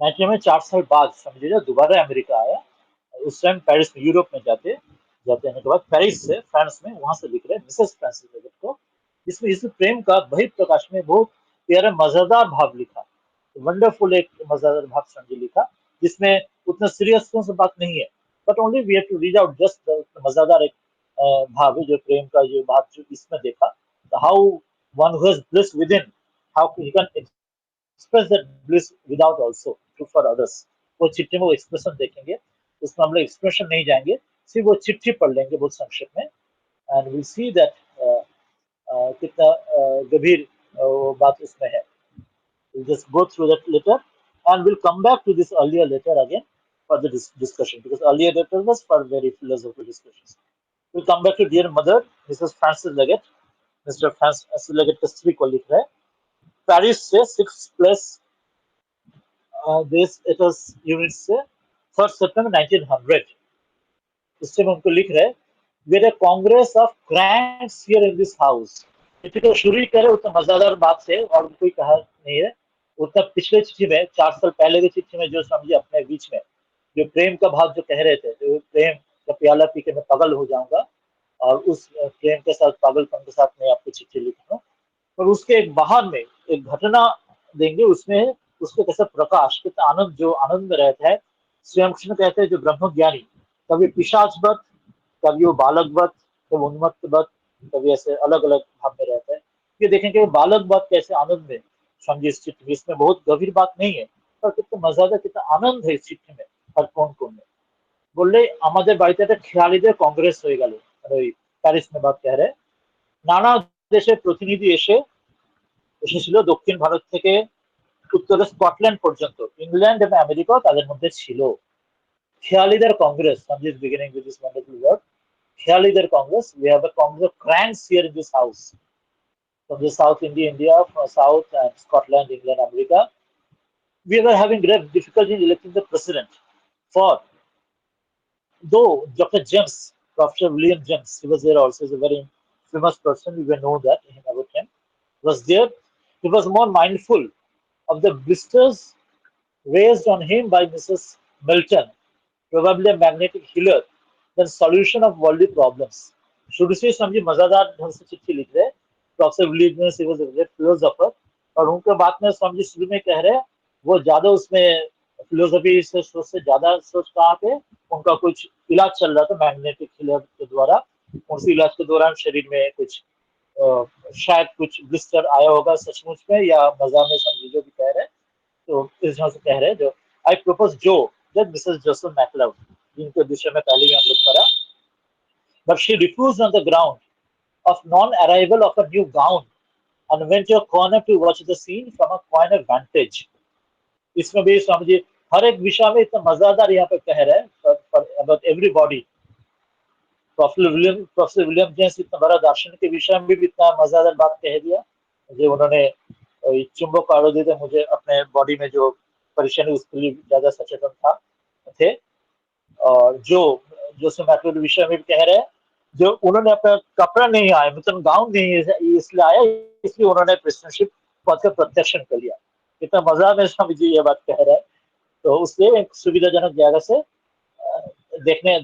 1900 में 4 साल बाद स्वामी जी दोबारा अमेरिका आया उस टाइम पेरिस में यूरोप में जाते जाते आने के बाद पेरिस से फ्रांस में वहां से लिख रहे मिसेस फ्रांसिस लेगेट को जिसमें इस प्रेम का बहिर्प्रकाश में बहुत प्यारा मजेदार भाव लिखा वंडरफुल एक मजेदार भाव समझे लिखा जिसमें उतना सीरियस से बात नहीं है but only we have to read out just मजेदार एक भाव है जो प्रेम का जो बात जो इसमें देखा how one who has bliss within how he can express that bliss without also to for others वो चिट्ठी में वो एक्सप्रेशन देखेंगे उसमें हम लोग एक्सप्रेशन नहीं जाएंगे सिर्फ वो चिट्ठी पढ़ लेंगे बहुत संक्षेप में एंड विल सी दैट कितना गंभीर बात उसमें है we'll just go through that letter and we'll come back to this earlier letter again for the discussion because earlier letter was for very philosophical discussions we'll come back to dear mother mrs francis leggett mr francis leggett का स्त्री को लिख रहा है Paris से 6 plus this it was unit से 3rd September 1900 इस time उनको लिख रहे हैं we had a congress of cranks here in this house चिट्ठी को शुरू ही करे उतना मजेदार बात से और कोई कहा नहीं है उतना पिछले चिट्ठी में 4 साल पहले की चिट्ठी में जो समझे अपने बीच में जो प्रेम का भाव जो कह रहे थे जो प्रेम का प्याला पी के मैं पागल हो जाऊंगा और उस प्रेम के साथ पागलपन के साथ मैं आपको चिट्ठी लिखूंगा और उसके एक बाहर में एक घटना देंगे उसमें उसके कैसे प्रकाश कितना आनंद जो आनंद में रहता है श्री रामकृष्ण कहते हैं जो ब्रह्म ज्ञानी कभी पिशाचवत कभी वो बालकवत कभी उन्मत्तवत कभी ऐसे अलग अलग भाव में रहता है। ये देखेंगे बालक बात कैसे आनंद में स्वामी इस चित्र में, इसमें बहुत गंभीर बात नहीं है, पर कितना मजा, कितना आनंद है इस चित्र में हर कौन कौन में। বললে আমাদের বাড়িতে একটা খেয়ালিদের কংগ্রেস হয়ে গেল, মানে ওই প্যারিস মেবাত শহরে নানা দেশের প্রতিনিধি এসেছিল, দক্ষিণ ভারত থেকে উত্তরে স্কটল্যান্ড পর্যন্ত, ইংল্যান্ড এবং আমেরিকাও তাদের মধ্যে ছিল। খেয়ালিদের কংগ্রেস, সামজিস beginning with this wonderful word, খেয়ালিদের congress, we have a congress of cranks here in this house from the south India, from south and Scotland, England, America. We were having great difficulty in electing the president. For though Dr. James, Professor William James, he was there also, is a very famous person, we will know that about him, was there. He was more mindful of the blisters raised on him by Mrs. Milton, probably a magnetic healer, than solution of worldly problems. शुरू से समझिए मजेदार ढंग से चिट्ठी लिख रहे, professor William James he was a great philosopher, और उनके बात में समझिए शुरू में कह रहे वो ज्यादा उसमें फिलोसफी से सोच से ज्यादा सोच कहाँ पे, उनका कुछ इलाज चल रहा था मैग्नेटिक हीलर के द्वारा, उस इलाज के दौरान शरीर में कुछ शायद कुछ ब्लिस्टर आया होगा सचमुच में या मजा में, समझिए जो भी कह रहे हैं। तो इस ढंग से कह रहे हैं जो आई प्रपोज जो दैट मिसेस जोसेफ मैकलाउड, जिनके विषय में पहले भी हम लोग पढ़ा, but she refused on the ground of non-arrival of a new gown and went to a corner to watch the scene from a corner vantage. इसमें भी स्वामी जी हर एक विषय में इतना मजेदार यहाँ पे कह रहे हैं about everybody. Professor William James इतना बड़ा दार्शनिक के विषय में भी इतना मजेदार बात कह दिया, जो उन्होंने चुंबक आरोधी थे, मुझे अपने बॉडी में जो परेशानी उसके लिए ज्यादा सचेतन था थे। और जो जोसेफ मैकलाउड विषय में भी कह रहे हैं, जो उन्होंने अपना कपड़ा नहीं आया, मतलब गाउन नहीं इसलिए आया, इसलिए उन्होंने प्रेसिडेंटशिप पद का प्रत्याशन कर लिया। इतना मजा में स्वामी जी ये बात कह रहे हैं। तो उससे एक सुविधाजनक जगह से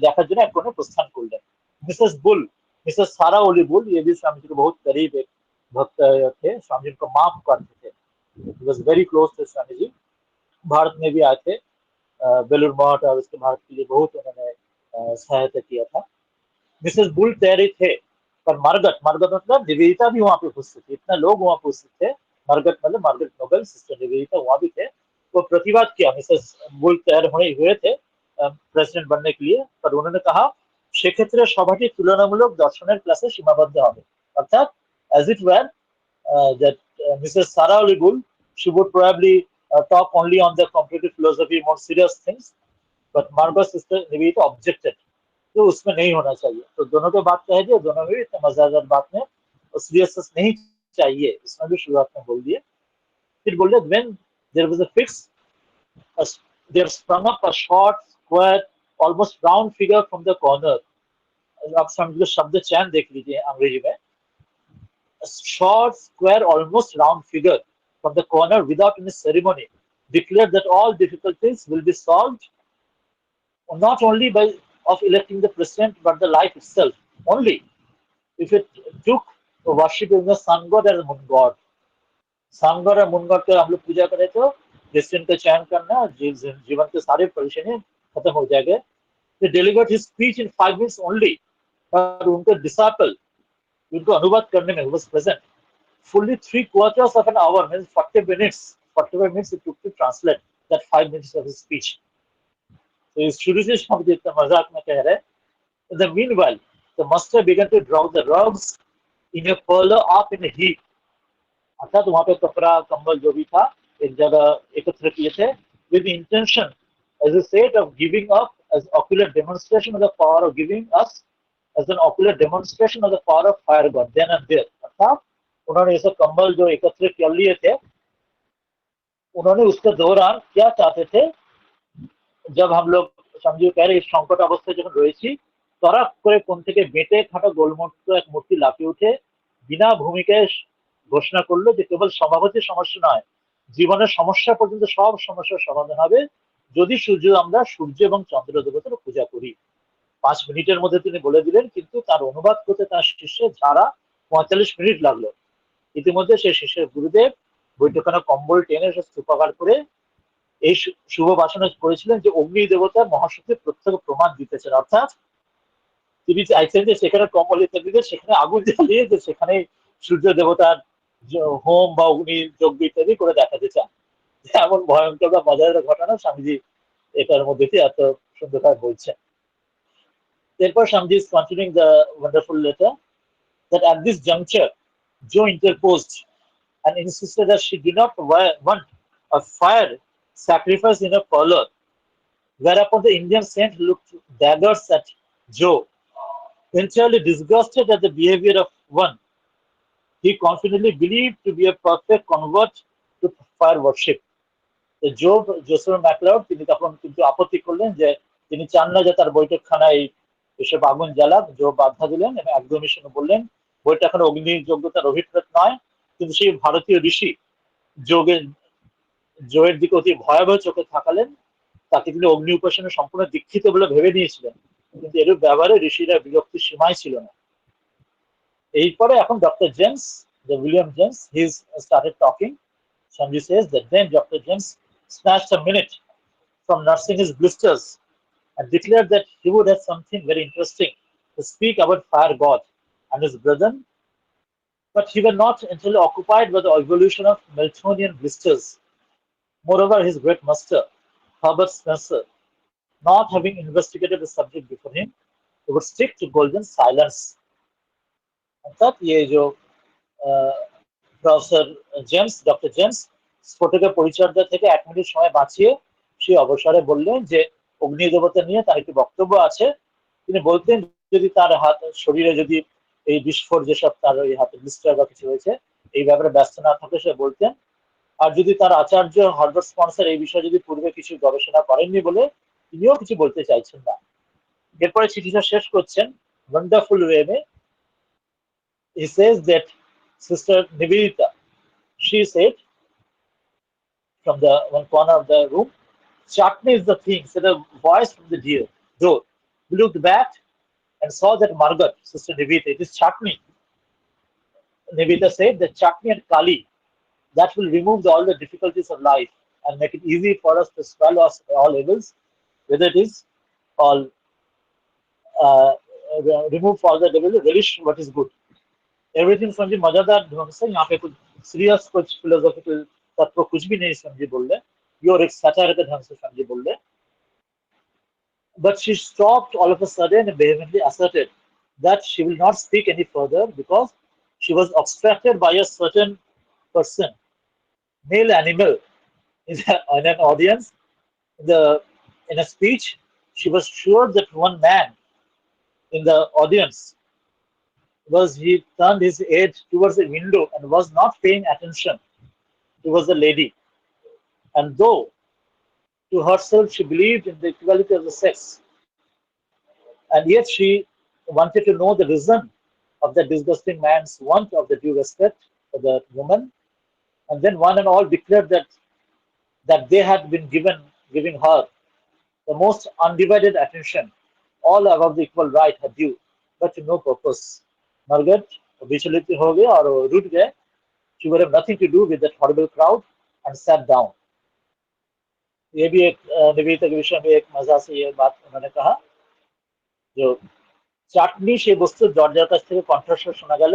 দেখার জন্য এক কোণে প্রস্থান করলেন। मिसेस बुल, मिसेस सारा ओली बुल, ये भी स्वामी जी को बहुत करीब एक भक्त थे, स्वामी जी को माफ करते थे, was very close to Swami ji. Bharat में भी आए थे, बेलूर मठ और उसके भारत के लिए बहुत उन्होंने सहायता किया था। मिसेस बुल तैयारी थे, पर मार्गट, मार्गट मतलब निवेदिता भी वहां पे उपस्थित थे, इतना लोग वहां पे उपस्थित थे, मार्गट मतलब मार्गट नोबेल, सिस्टर निवेदिता वहां भी थे। वो प्रतिवाद किया, मिसेस बुल तैयार होने हुए थे প্রেসিডেন্ট बनने के लिए, पर उन्होंने कहा সেক্ষেত্রে সভাটি তুলনামূলক দর্শনের ক্লাসে সীমাবদ্ধ হবে, অর্থাৎ as it were that Mrs. Sarah Oli Bull, she would probably talk only on the comparative philosophy, more serious things, but Margaret sister Nivedita objected, तो उसमें नहीं होना चाहिए। तो दोनों को बात कह दिया, दोनों में भी इतना मजेदार बात में सीरियसनेस नहीं चाहिए, इसमें भी शुरुआत में बोल दिए। फिर बोल दिया when there was a fix, there sprung up a short, square, almost round figure from the corner. आप समझ शब्द चयन देख लीजिए अंग्रेजी में, a short, square, almost round figure from the corner without any ceremony declared that all difficulties will be solved not only by of electing the president but the life itself only if it took worshipping the sun god and moon god. Sun god और moon god को हम लोग पूजा करें तो president का चयन करना, जीवन के सारे परेशानी खत्म हो जाएंगे। They delivered his speech in 5 minutes only, और उनके डिसाइपल उनको अनुवाद करने में was present fully 3/4 of an hour, means 40 minutes, 45 minutes it took to translate that 5 minutes of his speech. तो इस शुरू से हम जितना मजाक में कह रहे हैं, in the meanwhile the master began to draw the rugs in a parlor up in a heap, अर्थात वहां पे कपड़ा कंबल जो भी था एक जगह एकत्र किए थे, with the intention as a state of giving up as ocular demonstration of the power of giving us as an ocular demonstration of the power of fire god then and there। अर्थात उन्होंने ये सब कंबल जो एकत्र कर लिए थे, उन्होंने उसके दौरान क्या चाहते थे, जब हम लोग समझिए कह रहे সংকট অবস্থায় যখন রয়েছি, তরাক করে কোন থেকে বেঁটে খাটা গোলমোট্ট এক মূর্তি লাফিয়ে উঠে বিনা ভূমিকায় ঘোষণা করলো যে কেবল সভাপতি সমস্যা নয়, জীবনের সমস্যা পর্যন্ত সব সমস্যার সমাধান হবে যদি আমরা সূর্য এবং চন্দ্র দেবতার পূজা করি। 5 মিনিটের মধ্যে তিনি বলে দিলেন, কিন্তু তার অনুবাদ করতে তার শিষ্যের ঝাড়া 45 মিনিট লাগলো। ইতিমধ্যে সেই শিষ্যের গুরুদেব বৈঠকখানা কম্বল টেনে স্তূপাকার করে এই শুভ বাসনা করেছিলেন যে অগ্নি দেবতা মহাশক্তির প্রত্যক্ষ প্রমাণ দিতেছেন, অর্থাৎ তিনি চাইছেন যে সেখানে কম্বল ইত্যাদি দিয়ে সেখানে আগুন জ্বালিয়ে যে সেখানে সূর্য দেবতার হোম বা অগ্নি যজ্ঞ ইত্যাদি করে দেখাতে চান। এমন ভয়ঙ্কর বা মজার ঘটনা স্বামীজি এটার মধ্যে দিয়ে এত সুন্দরভাবে বলছেন। এরপর Swamiji is continuing the wonderful letter that at this juncture Joe interposed and insisted that she did not want a fire sacrifice in a parlor, whereupon the Indian saint looked daggers at Joe. Entirely disgusted at the behavior of one he confidently believed to be a perfect convert to fire worship. Joseph MacLeod তিনি তখন কিন্তু আপত্তি করলেন যে তিনি চান না যে তার বৈঠকখানায় এসব আগুন জ্বালাক। জো বাধা দিলেন এবং একদমই শুনে বললেন বৈঠকখানা অগ্নি যোগ্যতার অভিপ্রেত নয়। কিন্তু সেই ভারতীয় ঋষি যোগের জোয়ের দিকে অতি ভয়াবহ চোখে থাকালেন। তাকে তিনি অগ্নি উপাসনে সম্পূর্ণ দীক্ষিত বলে ভেবে নিয়েছিলেন, কিন্তু এরূপ ব্যবহারে ঋষিরা বিরক্তির সীমায় ছিল না। এরপরে এখন doctor James, the William James, he's started talking. Shamji says that then Dr. James snatched a minute from nursing his blisters and declared that he would have something very interesting to speak about fire god and his brethren, but he were not entirely occupied by the evolution of Meltonian blisters. Moreover, his great master, Herbert Spencer, not having investigated the subject before him, he would stick to golden silence. अर्थात ये जो professor James, doctor James স্ফটিকের পরিচর্যা থেকে 1 minute সময় বাঁচিয়ে সেই অবসরে বললেন যে অগ্নি দেবতা নিয়ে তার একটি বক্তব্য আছে। তিনি বলতেন যদি তার হাত শরীরে যদি এই বিস্ফোর যেসব তার ওই হাতে ব্লিস্টার বা কিছু হয়েছে এই ব্যাপারে ব্যস্ত না থাকে সে বলতেন। আর যদি তার আচার্য হার্বার্ট স্পন্সর এই বিষয়ে যদি পূর্বে কিছু গবেষণা করেননি বলে তিনিও কিছু বলতে চাইছেন না। এরপরে চিঠিটা শেষ করছেন ওয়ান্ডারফুল ওয়েবে। He says that Sister Nivedita, she said from the one corner of the room, chutney is the thing, said a voice from the door. We looked back and saw that Margaret, Sister Nivedita, it is chutney. Nivedita said that chutney and kali, that will remove all the difficulties of life and make it easy for us to swallow all evils, whether it is all uh, remove all the devil, relish what is good. Everything समझे मजेदार ढंग से यहाँ पे कुछ serious कुछ philosophical तत्व कुछ भी नहीं समझे बोल रहे, ये और एक सचार के ढंग से समझे बोल रहे। But she stopped all of a sudden and vehemently asserted that she will not speak any further because she was obstructed by a certain person, male animal, in an audience. In a speech, she was sure that one man in the audience was he turned his head towards the window and was not paying attention towards the lady. And though to herself she believed in the equality of the sex, and yet she wanted to know the reason of the disgusting man's want of the due respect for the woman. And then one and all declared that they had been giving her the most undivided attention, all above the equal right her due, but to no purpose. Margaret विचलित हो गए और वो root गए. She would have nothing to do with that horrible crowd and sat down. ये भी एक निवेदिता के विषय में एक मजा से ये बात उन्होंने कहा जो চাটনি সেই বস্তু দরজার কাছ থেকে কণ্ঠস্বর শোনা গেল।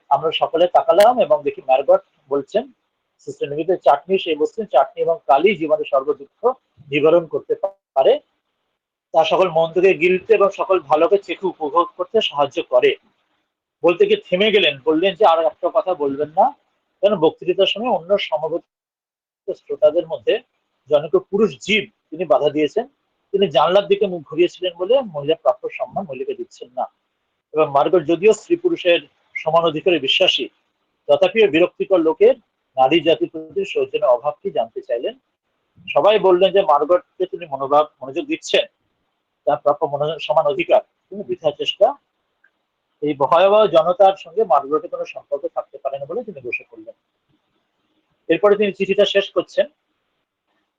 আমরা সকলে তাকালাম এবং দেখি ম্যারগট বলছেন সিস্টার নিবেদিত চাটনি সেই বস্তু চাটনি এবং কালি জীবনের সর্বদুঃখ নিবারণ করতে পারে, তা সকল মন্দকে গিলতে এবং সকল ভালোকে চেখে উপভোগ করতে সাহায্য করে। বলতে গিয়ে থেমে গেলেন, বললেন যে আর একটা কথা বলবেন না, কারণ বক্তৃতার সময় অন্য সমবেত শ্রোতাদের মধ্যে জনক পুরুষ জীব তিনি বাধা দিয়েছেন। তিনি জানলার দিকে মুখ ঘুরিয়েছিলেন বলে মহিলা প্রাপ্য সম্মান মহিলাকে দিচ্ছেন না। এবং মার্গট যদিও স্ত্রী পুরুষের সমান অধিকারে বিশ্বাসী, তথাপিও বিরক্তিকর লোকের নারী জাতির প্রতি সৌজন্যের অভাব কি জানতে চাইলেন। সবাই বললেন যে মার্গটকে তিনি মনোযোগ দিচ্ছেন, তার প্রাপ্য সমান অধিকার তিনি বৃথা চেষ্টা। এই ভয়াবহ জনতার সঙ্গে মার্গরেটের কোনো সম্পর্ক থাকতে পারে না বলে তিনি বসে পড়লেন। এরপরে তিনি চিঠিটা শেষ করছেন।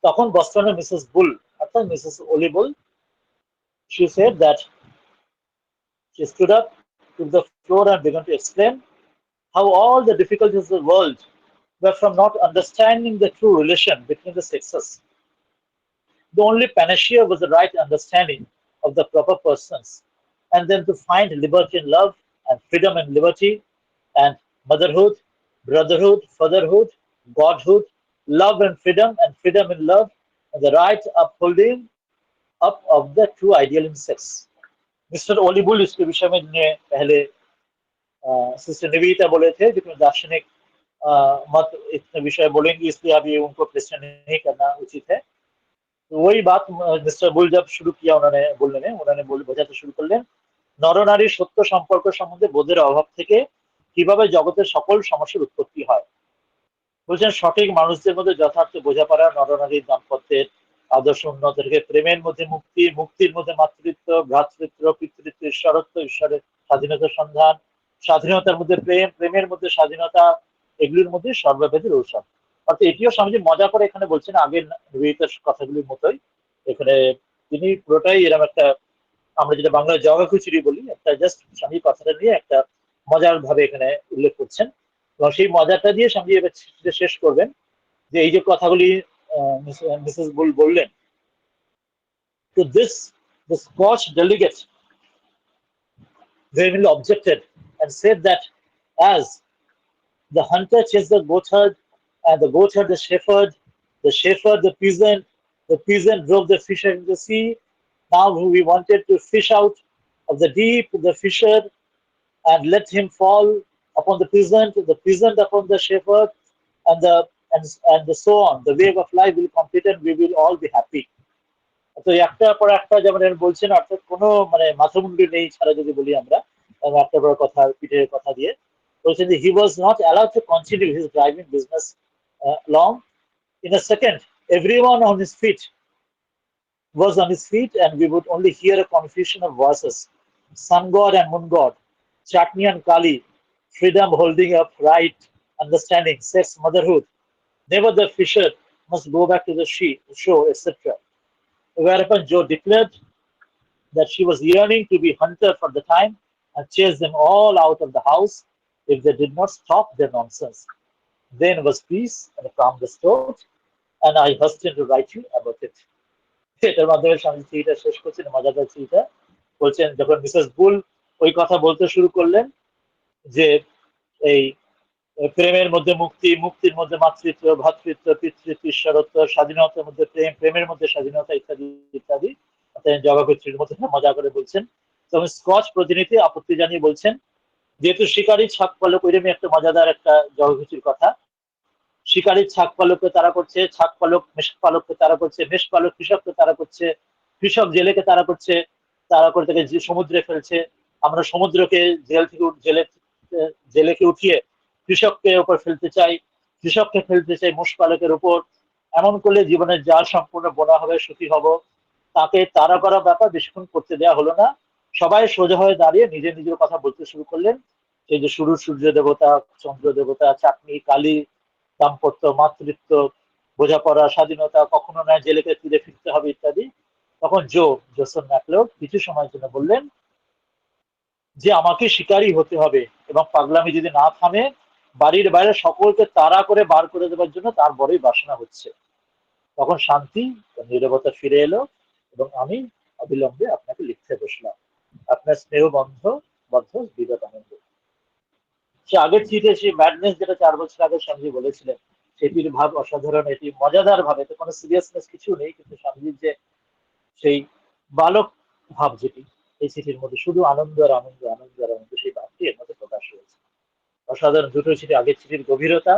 তখন বস্টনের মিসেস বুল অর্থাৎ Mrs অলিবুল, she said that she stood up to the floor and began to explain how all the difficulties of the world were from not understanding the true relation between the sexes. The only panacea was the right understanding of the proper persons and then to find liberty and love, and freedom and liberty, and motherhood, brotherhood, fatherhood, godhood, love and freedom and love, and the right upholding up of the true ideal in sex. Mr ओलिबुल इसके विषय में ने पहले sister Nivedita बोले थे, जिसमें दार्शनिक मत इतने विषय बोलेंगे, इसलिए अभी उनको प्रश्न नहीं करना उचित है। तो वही बात मिस्टर बुल जब शुरू किया उन्होंने বোঝাতে শুরু করলেন, নরনারীর সত্য সম্পর্ক সম্বন্ধে বোধের অভাব থেকে কিভাবে জগতের সকল সমস্যার উৎপত্তি হয়। বলছেন সঠিক মানুষদের মধ্যে যথার্থ বোঝাপড়া, নরনারীর দাম্পত্যের আদর্শ উন্নত রেখে প্রেমের মধ্যে মুক্তি, মুক্তির মধ্যে মাতৃত্ব, ভ্রাতৃত্ব, পিতৃত্ব, ঈশ্বরত্ব, ঈশ্বরের স্বাধীনতার সন্ধান, স্বাধীনতার মধ্যে প্রেম, প্রেমের মধ্যে স্বাধীনতা, এগুলির মধ্যে সর্বভেদের ঔষধ। অর্থাৎ এটিও স্বামীজি মজা করে এখানে বলছেন আগের নিবেদিতার কথাগুলির মতোই। এখানে তিনি পুরোটাই এরকম একটা, আমরা যেটা বাংলায় জগা খিচুড়ি বলি, একটা জাস্ট স্বামী কথাটা নিয়ে একটা মজার ভাবে এখানে উল্লেখ করছেন, এবং সেই মজাটা দিয়ে স্বামী এবার শেষ করবেন যে এই যে কথাগুলি মিসেস বুল বললেন। তো the Scotch delegate vehemently objected and said that as the hunter chased the goatherd, and the goatherd the shepherd the peasant drove the fisher in the sea. Now we wanted to fish out of the deep the fisher and let him fall upon the peasant upon the shepherd, and the and so on. The wave of life will complete and we will all be happy. তো একটার পর একটা যেমন বলছেন, অর্থাৎ কোনো মানে মাথামুন্ডি নেই ছাড়া যদি বলি আমরা, একটা বড় কথা পিঠের কথা দিয়ে বলছেন যে he was not allowed to continue his driving business long. In a second, everyone was on his feet, and we would only hear a confusion of voices. Sun god and moon god, Chatni and Kali, freedom holding up right, understanding, sex, motherhood. Never the fisher must go back to the shore, etc. Whereupon Joe declared that she was yearning to be hunter for the time and chased them all out of the house if they did not stop their nonsense. Then was peace and a calm restored, and I hastened to write you about it. এটার মাধ্যমে স্বামী চিঠিটা শেষ করছেন, মজাদার চিঠিটা বলছেন যখন মিসেস বুল ওই কথা বলতে শুরু করলেন যে এই প্রেমের মধ্যে মুক্তি, মুক্তির মধ্যে মাতৃত্ব, ভ্রাতৃত্ব, পিতৃত্ব, ঈশ্বরত্ব, স্বাধীনতার মধ্যে প্রেম, প্রেমের মধ্যে স্বাধীনতা, ইত্যাদি ইত্যাদি জগৎটির মধ্যে মজা করে বলছেন। তখন স্কচ প্রতিনিধি আপত্তি জানিয়ে বলছেন যেহেতু শিকারী ছাক পালক, ওইরকমই একটা মজাদার একটা জগৎটির কথা। শিকারী ছাক পালককে তারা করছে, ছাক পালক মেষ পালককে তারা করছে, মেষ পালক কৃষককে তারা করছে, কৃষক জেলেকে তারা করছে, তারা করে তাকে সমুদ্রে ফেলছে। আমরা সমুদ্রকে জেলেকে উঠিয়ে কৃষককে উপর ফেলতে চাই, কৃষককে ফেলতে চাই মোষ পালকের উপর। এমন করলে জীবনের যা সম্পূর্ণ বোনা হবে, সুখী হব। তাকে তাড়া করা ব্যাপার বেশিক্ষণ করতে দেওয়া হলো না। সবাই সোজা হয়ে দাঁড়িয়ে নিজের নিজের কথা বলতে শুরু করলেন। সেই যে সূর্য দেবতা, চন্দ্র দেবতা, চাটনি, কালী, দাম্পত্য, মাতৃত্ব, বোঝাপড়া, স্বাধীনতা, কখনো নয় জেলেকে ফিরে ফিরতে হবে ইত্যাদি। তখন জোসন ম্যাকলোড কিছু সময়ের জন্য বললেন যে আমাকে শিকারী হতে হবে, এবং পাগলামি যদি না থামে বাড়ির বাইরে সকলকে তাড়া করে বার করে দেওয়ার জন্য তার বড়ই বাসনা হচ্ছে। তখন শান্তি নীরবতা ফিরে এলো, এবং আমি অবিলম্বে আপনাকে লিখতে বসলাম। আপনার বদ্ধ বিবেকানন্দ। সে আগের চিঠে সেই ম্যাডনেস যেটা 4 বছর আগে স্বামীজি বলেছিলেন, সেটির ভাব অসাধারণ। এটি মজাদার ভাবে, তো কোনো সিরিয়াসনেস কিছু নেই, কিন্তু স্বামীজির যে সেই বালক ভাব যেটি এই চিঠির মধ্যে, শুধু আনন্দ আর আনন্দ, আনন্দ আর আনন্দ, সেই ভাবটি এর মধ্যে প্রকাশ হয়েছে। অসাধারণ দুটো চিঠি, আগের চিঠির গভীরতা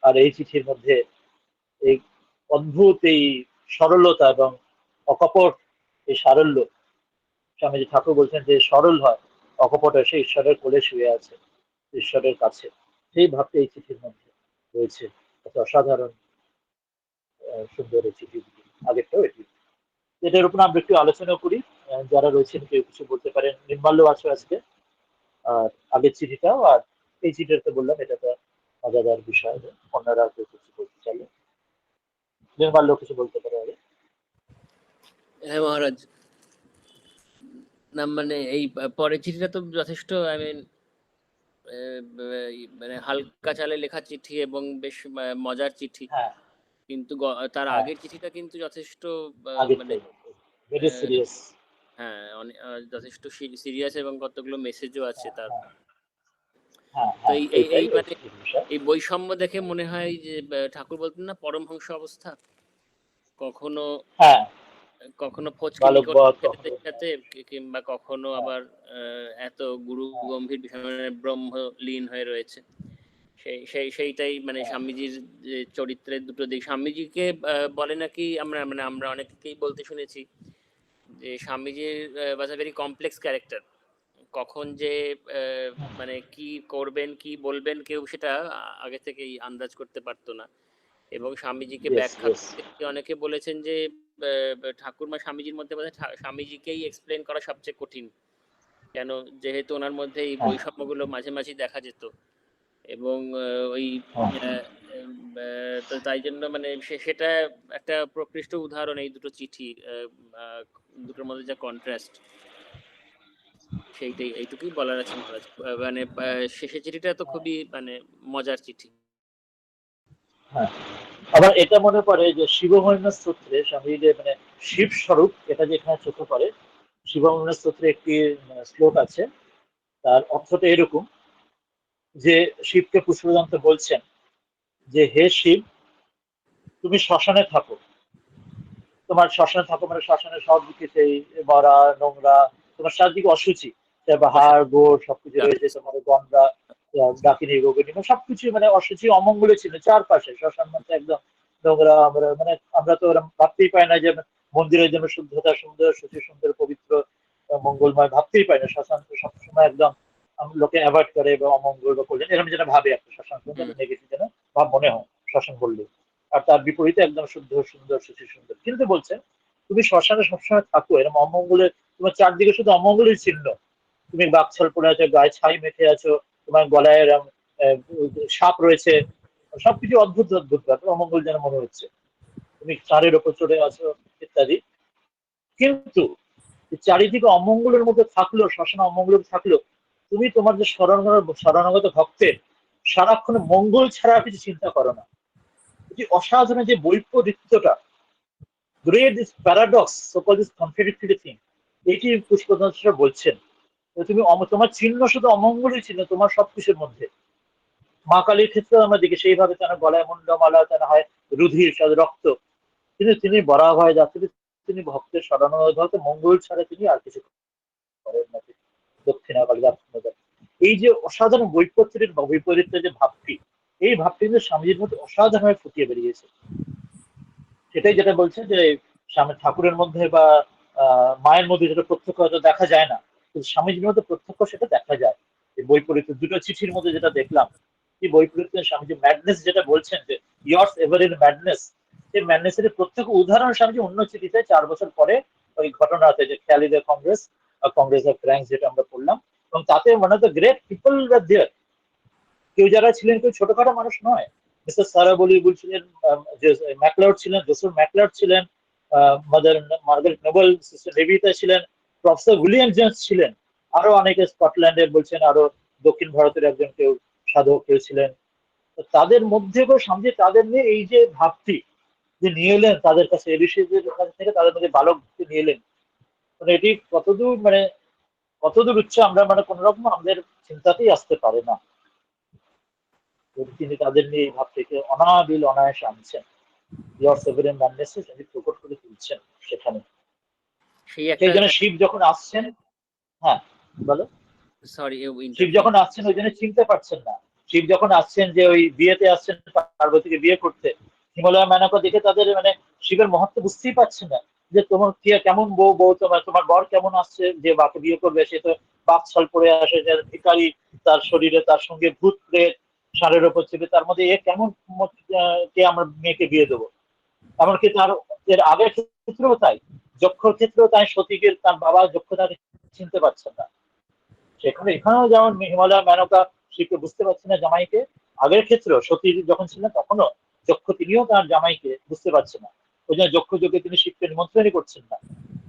আর এই চিঠির মধ্যে এই অদ্ভুত এই সরলতা এবং অকপট এই সারল্য। স্বামীজি ঠাকুর বলছেন যে সরল হয়, অকপট এসে ঈশ্বরের কোলে শুয়ে আছে, ঈশ্বরের কাছে। সেই ভাবটি এই চিঠির মধ্যে রয়েছে। অসাধারণ সুন্দর এই চিঠি, আগেরটাও এটি। এটার উপর আমরা একটু আলোচনা করি। যারা রয়েছেন কেউ কিছু বলতে পারেন। নির্মাল্য আছে আজকে, আর আগের চিঠিটাও, আর এই চিঠিটা তো বললাম এটা তো মজাদার বিষয়। অন্যরা কেউ কিছু বলতে চাইলে নির্মাল্য কিছু বলতে পারে আগে। হ্যাঁ মহারাজ, না মানে এই পরের চিঠিটা তো যথেষ্ট মানে হালকা চালে লেখা চিঠি এবং বেশ মজার চিঠি, কিন্তু তার আগের চিঠিটা কিন্তু যথেষ্ট মানে ভেরি সিরিয়াস। হ্যাঁ যথেষ্ট সিরিয়াস এবং কতগুলো মেসেজও আছে তার। হ্যাঁ তো হ্যাঁ এই এই এটাই এই মানে হচ্ছে বিষয়। এই বৈষম্য দেখে মনে হয় যে ঠাকুর বলতেন না পরমহংস অবস্থা, কখনো হ্যাঁ কখনো ফচকিনি বালক করে বধ ছেলেদের কখনো। সাথে, কিংবা কখনো হ্যাঁ আবার এত গুরু হ্যাঁ গম্ভীর বিষয় মানে ব্রহ্ম লীন হয়ে রয়েছে। সেইটাই মানে হ্যাঁ স্বামীজির যে চরিত্রের দুটো দিক। স্বামীজিকে বলে নাকি, আমরা অনেককেই বলতে শুনেছি যে স্বামীজির ওয়াজ আ ভেরি কমপ্লেক্স ক্যারেক্টার। কখন যে মানে কি করবেন কি বলবেন কেউ সেটা আগে থেকেই আন্দাজ করতে পারতো না। এবং স্বামীজিকে ইয়েস ব্যাখ্যা ইয়েস করতে গিয়ে অনেকে বলেছেন যে ঠাকুরমা স্বামীজির মধ্যে বোধহয় স্বামীজিকেই এক্সপ্লেন করা সবচেয়ে কঠিন, কেন যেহেতু ওনার মধ্যে এই হ্যাঁ বৈষম্যগুলো মাঝে মাঝে দেখা যেত। এবং ওই হ্যাঁ তো তাই জন্য মানে সেটা একটা প্রকৃষ্ট উদাহরণ এই দুটো চিঠি, দুটোর মধ্যে যা কন্ট্রাস্ট, সেইটাই এইটুকুই বলার আছে মহারাজ। মানে শেষের চিঠিটা তো খুবই মানে মজার চিঠি। হ্যাঁ। আবার এটা মনে পড়ে যে শিবমহিমা স্তোত্রে স্বামী যে মানে শিব স্বরূপ এটা যে এখানে চোখে পড়ে। শিবমহিমা স্তোত্রে একটি শ্লোক আছে, তার অর্থটা এরকম যে শিবকে পুষ্পদন্ত বলছেন যে হে শিব, তুমি শ্মশানে থাকো, তোমার শ্মশানে থাকো মানে শ্মশানে সব কিছুতেই মরা নোংরা, তোমার চারদিকে অশুচি, হাড় গোড় সবকিছু রয়েছে, তোমার গন্ধা ডাকিনী রোগিনী সবকিছু মানে অশুচি অমঙ্গলে ছিল চারপাশে, শ্মশান মধ্যে একদম নোংরা। আমরা তো ওরকম ভাবতেই পাই না যে মন্দিরের জন্য শুদ্ধতা সুন্দর সুচি সুন্দর পবিত্র মঙ্গলময় ভাবতেই পাই না। শ্মশান তো সবসময় একদম লোকে অ্যাভয়েড করে বা অমঙ্গল বা করলেন এরকম যেন ভাবে, একটা শ্মশান হুম নেগেটিভ যেন ভাব মনে হয় শ্মশান বললে। আর তার বিপরীতে একদম শুদ্ধ সুন্দর সুচি সুন্দর। কিন্তু বলছেন তুমি শ্মশানে সবসময় থাকো, এরকম অমঙ্গলের তোমার চারদিকে শুধু অমঙ্গলের চিহ্ন, তুমি বাকছাল পরে আছো, গায়ে ছাই মেখে আছো, তোমার গলায় এরম সাপ রয়েছে, সবকিছু অদ্ভুত অদ্ভুত ব্যাপার, অমঙ্গল যেন মনে হচ্ছে, তুমি চারের ওপর চড়ে আছো ইত্যাদি। কিন্তু চারিদিকে অমঙ্গলের মধ্যে থাকলো, শ্মশানে অমঙ্গল থাকলো, তুমি তোমার যে শরণাগত ভক্তের সারাক্ষণ মঙ্গল ছাড়া কিছু চিন্তা করো না। যে অসাধারণ যে বৈপরীত্যটা, great this paradox, so call this contradictory thing, এটি পুষ্পদন্ত বলছেন। তুমি তোমার চিহ্ন শুধু অমঙ্গলের চিহ্ন তোমার সবকিছুর মধ্যে। মা কালীর ক্ষেত্রে আমরা দেখি সেইভাবে তার গলায় মুন্ডমালা, তার হয় রুধির রক্ত, কিন্তু তিনি বরাভয় যাত্রী, তিনি ভক্তের শরণাগত মঙ্গল ছাড়া তিনি আর কিছু করেন না। দক্ষিণা কালী যাত্রা, এই যে অসাধারণ বৈপরীত্য যে ভাবটি, এই ভাবটি কিন্তু স্বামীজির মধ্যে অসাধারণভাবে ফুটিয়ে বেরিয়েছে। সেটাই যেটা বলছে যে স্বামী ঠাকুরের মধ্যে বা মায়ের মধ্যে যেটা প্রত্যক্ষ হয়তো দেখা যায় না, কিন্তু স্বামীজির মধ্যে প্রত্যক্ষ সেটা দেখা যায়। এই বৈপরীত্য দুটো চিঠির মধ্যে যেটা দেখলাম, কি বৈপরীত্য স্বামীজি ম্যাডনেস যেটা বলছেন যে ইয়ার্স এভার ইন ম্যাডনেস, এই ম্যাডনেসের প্রত্যেক উদাহরণ স্বামীজি অন্য চিঠিতে 4 বছর পরে ওই ঘটনাতে যে ক্যালিডে কংগ্রেস, কংগ্রেস অফ ফ্রাঙ্কস যেটা আমরা পড়লাম, এবং তাতে one of the great people were there, কেউ যারা ছিলেন কেউ ছোটখাটো মানুষ নয়। মিস্টার সারাবলি বলছিলেন, ম্যাকলাউড ছিলেন, জোসেফ ম্যাকলাউড ছিলেন, মাদার মার্গারেট নোবেল, সিস্টার নেভিতা ছিলেন, প্রফেসর উইলিয়াম জেমস ছিলেন, আরো অনেকে স্কটল্যান্ডের বলছেন, আরো দক্ষিণ ভারতের একজন কেউ সাধক কেউ ছিলেন। তাদের মধ্যে স্বামীজি তাদের নিয়ে এই যে ভাবটি যে নিয়ে এলেন তাদের কাছে, এলিশিদের কাছ থেকে তাদের মধ্যে বালককে নিয়ে এলেন, মানে এটি কতদূর মানে কতদূর উচ্চ আমরা মানে কোন রকম আমাদের চিন্তাতেই আসতে পারে না। তিনি তাদের নিয়ে এই ভাব থেকে অনাবিল অনায়াসে আনছেন, ইয়ার সেভেরিয়ান ম্যাননেসে তিনি প্রকট করে তুলছেন সেখানে। সেই সেই একটা জন্য শিব যখন আসছেন, হ্যাঁ বলো, সরি শিব ইন্টারাপ্ট যখন আসছেন ওই জন্য চিনতে পারছেন না। শিব যখন আসছেন যে ওই বিয়েতে আসছেন পার্বতীকে বিয়ে করতে, হিমালয় মেনকা দেখে তাদের মানে শিবের মহত্ব বুঝতেই পারছে না, যে তোমার কে কেমন বউ, তোমার বর কেমন আসছে, যে বাকে বিয়ে করবে সে তো বাক ছল পরে আসে, যে ভিকারি, তার শরীরে তার সঙ্গে ভূত প্রেত ষাঁড়ের ওপর চেপে, তার মধ্যে এ কেমন কে আমার মেয়েকে বিয়ে দেবো। এমনকি তার এর আগের ক্ষেত্রেও তাই, যক্ষর ক্ষেত্রেও তাই, সতীকে তার বাবা যক্ষ তাকে চিনতে পারছেন না। সেখানে এখানেও যেমন হিমালয় মেনকা শিবকে বুঝতে পারছে না জামাইকে, আগের ক্ষেত্রেও সতী যখন ছিলেন তখনও যক্ষ তিনিও তার জামাইকে বুঝতে পারছে না, ওই জন্য যক্ষ যোগে তিনি শিবকে নিমন্ত্রণই করছেন না।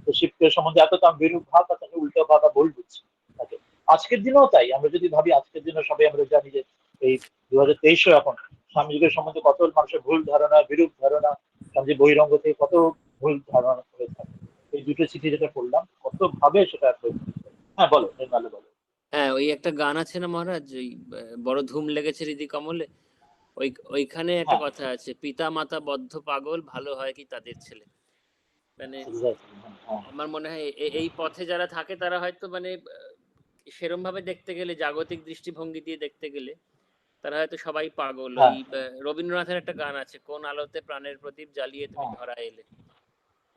তো শিবকে সম্বন্ধে এত তার বিরূপ ভাব বা তাকে উল্টো ভাব বা ভুল বুঝছে তাকে। আজকের দিনেও তাই, আমরা যদি ভাবি আজকের দিনে সবাই আমরা জানি যে এই 2023 এখন স্বামীজির সম্বন্ধে কত মানুষের ভুল ধারণা বিরূপ ধারণা, স্বামীজি বহিরঙ্গ থেকে কত ভুল ধারণা হয়ে থাকে। এই দুটো চিঠি যেটা পড়লাম কত ভাবে সেটা প্রয়োগ করতে হবে। হ্যাঁ বলো, নির্মালে বলো। হ্যাঁ, ওই একটা গান আছে না মহারাজ, ওই বড় ধুম লেগেছে হৃদি কমলে, ওইখানে একটা হ্যাঁ, কথা আছে, পিতা মাতা বদ্ধ পাগল, ভালো হয় কি তাদের ছেলে। মানে exactly, হ্যাঁ, আমার মনে হয় এই পথে যারা থাকে তারা হয়তো মানে সেরম ভাবে দেখতে গেলে, জাগতিক দৃষ্টিভঙ্গি দিয়ে দেখতে গেলে তারা হয়তো সবাই পাগল। ওই হ্যাঁ, রবীন্দ্রনাথের একটা গান আছে, কোন আলোতে প্রাণের প্রদীপ জ্বালিয়ে তুমি হ্যাঁ, ধরা এলে।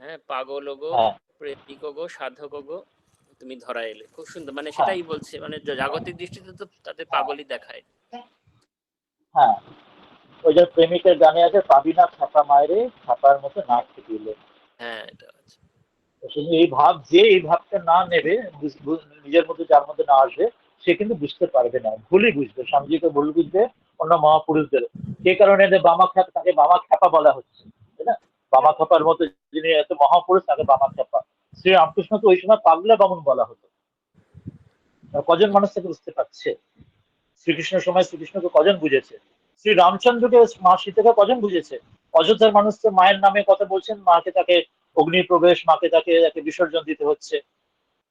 হ্যাঁ, পাগল গো, হ্যাঁ, প্রেমিক গো, সাধক গো, তুমি ধরা এলে। খুব সুন্দর, মানে হ্যাঁ, সেটাই বলছে, মানে জাগতিক দৃষ্টিতে তো তাদের হ্যাঁ, পাগলই দেখায়। হ্যাঁ। ওই যে প্রেমিকের গানে আছে, পাবি না ছাপা মায়েরে, ছাপার মতো না ঠেকিলে। হ্যাঁ, এটা আছে। আসলে এই ভাব, যে এই ভাবটা না নেবে, নিজের মধ্যে যার মধ্যে না আসবে, সে কিন্তু বুঝতে পারবে না, ভুলই বুঝবে, স্বামীজিকে ভুল বুঝবে অন্য মহাপুরুষদের। সে কারণে যে বামা খ্যাপা, তাকে বামা খ্যাপা বলা হচ্ছে, তাই না? বামা খ্যাপার মতো যিনি এত মহাপুরুষ, তাকে বামা খ্যাপা। শ্রী রামকৃষ্ণকে ওই সময় পাগলা বামুন বলা হতো। কজন মানুষ তাকে বুঝতে পারছে? শ্রীকৃষ্ণের সময় শ্রীকৃষ্ণকে কজন বুঝেছে? শ্রী রামচন্দ্রকে, মা সীতাকে কজন বুঝেছে? অযোধ্যার মানুষ তো মায়ের নামে কথা বলছেন, মাকে তাকে অগ্নি প্রবেশ, মাকে তাকে বিসর্জন দিতে হচ্ছে।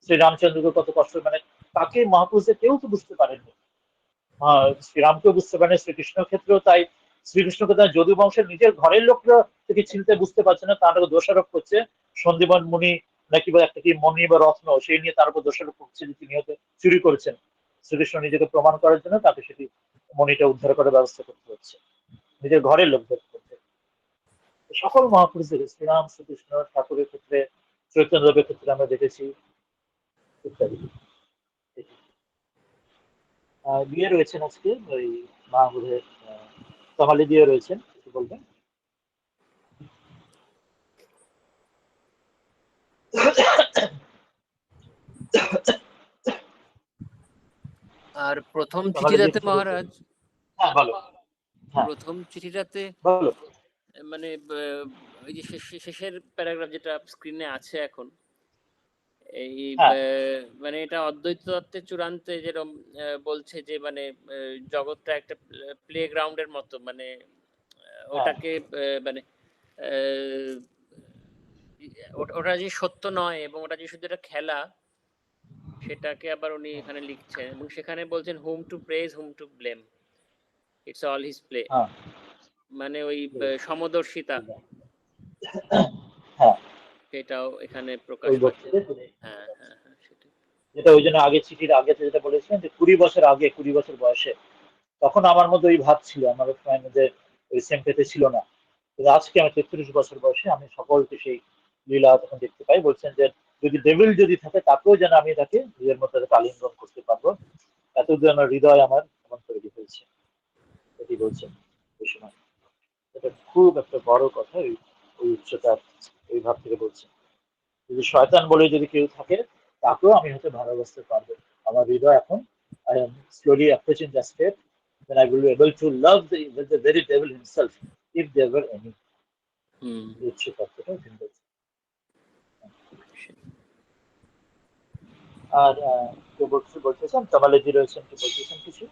শ্রী রামচন্দ্রকে কত কষ্ট, মানে তাকে মহাপুরুষদের কেউ তো বুঝতে পারেননি। শ্রীরামকেও বুঝতে পারেন, শ্রীকৃষ্ণের ক্ষেত্রেও তাই। শ্রীকৃষ্ণকে তার যদু বংশের নিজের ঘরের লোকরা থেকে চিনতে বুঝতে পারছে না, তার দোষারোপ করছে। সন্দীপন মুনি নাকি বা একটা কি মণি বা রত্ন, সেই নিয়ে তার উপর দোষারোপ করছে যে তিনি হয়তো চুরি করেছেন। শ্রীকৃষ্ণ নিজেকে প্রমাণ করার জন্য তাকে সেটি মণিটা উদ্ধার করার ব্যবস্থা করতে হচ্ছে, নিজের ঘরের লোকদের করতে। সকল মহাপুরুষদের, শ্রীরাম, শ্রীকৃষ্ণ, ঠাকুরের ক্ষেত্রে, চৈতন্যদেবের ক্ষেত্রে আমরা দেখেছি, ইত্যাদি। বিয়ে রয়েছেন আজকে, ওই মা বোধের কামালি দিয়ে রয়েছেন, কিছু বলবেন? আর প্রথম কামালি দিয়ে চিঠিটাতে কিছু বলবেন? মহারাজ, হ্যাঁ বলো। হ্যাঁ, প্রথম চিঠিটাতে বলো। মানে ওই যে শেষের প্যারাগ্রাফ যেটা স্ক্রিনে আছে এখন, এই হ্যাঁ, মানে এটা অদ্বৈত তত্ত্বের চূড়ান্তে যেরকম বলছে যে মানে জগৎটা একটা প্লে গ্রাউন্ডের মতো, মানে হ্যাঁ, ওটাকে মানে আহ, ওটা যে সত্য নয় এবং ওটা যে শুধু একটা খেলা, সেটাকে আবার উনি এখানে লিখছেন এবং সেখানে বলছেন whom to praise, whom to blame, it's all his play. হ্যাঁ, মানে ওই সমদর্শিতা, হ্যাঁ। সেটাও এখানে প্রকাশ ওই পাচ্ছে। বক্তব্যে তিনি, হ্যাঁ, হ্যাঁ, হ্যাঁ, সেটাই। যেটা ওই জন্য আগে চিঠির আগে যেটা বলেছিলেন যে 20 বছর আগে, 20 বছর বয়সে, তখন আমার মধ্যে ওই ভাব ছিল, আমার মধ্যে ওই সেম্পেতে ছিল না। কিন্তু আজকে আমি 33 বছর বয়সে আমি সকলকে সেই লীলা তখন দেখতে পাই। বলছেন যে যদি ডেভিল যদি থাকে, তাকেও যেন আমি তাকে নিজের মধ্যে আলিঙ্গন করতে পারবো, এতদিন আমার হৃদয় আমার এমন তৈরি হয়েছে, এটি বলছেন ওই সময়। এটা খুব একটা বড় কথা, ওই ওই উচ্চতার ওই ভাব থেকে বলছেন। যদি শয়তান বলে যদি কেউ থাকে, তাকেও আমি হয়তো ভালোবাসতে পারবো। আমার হৃদয় এখন, I am slowly approaching the state when I will be able to love the very devil himself, if there were any. হুম। উচ্চ তত্ত্বটা তিনি বলছেন। আর কেউ বলতেছেন, কামালেজি রয়েছেন, কি বলতেছেন কিছু?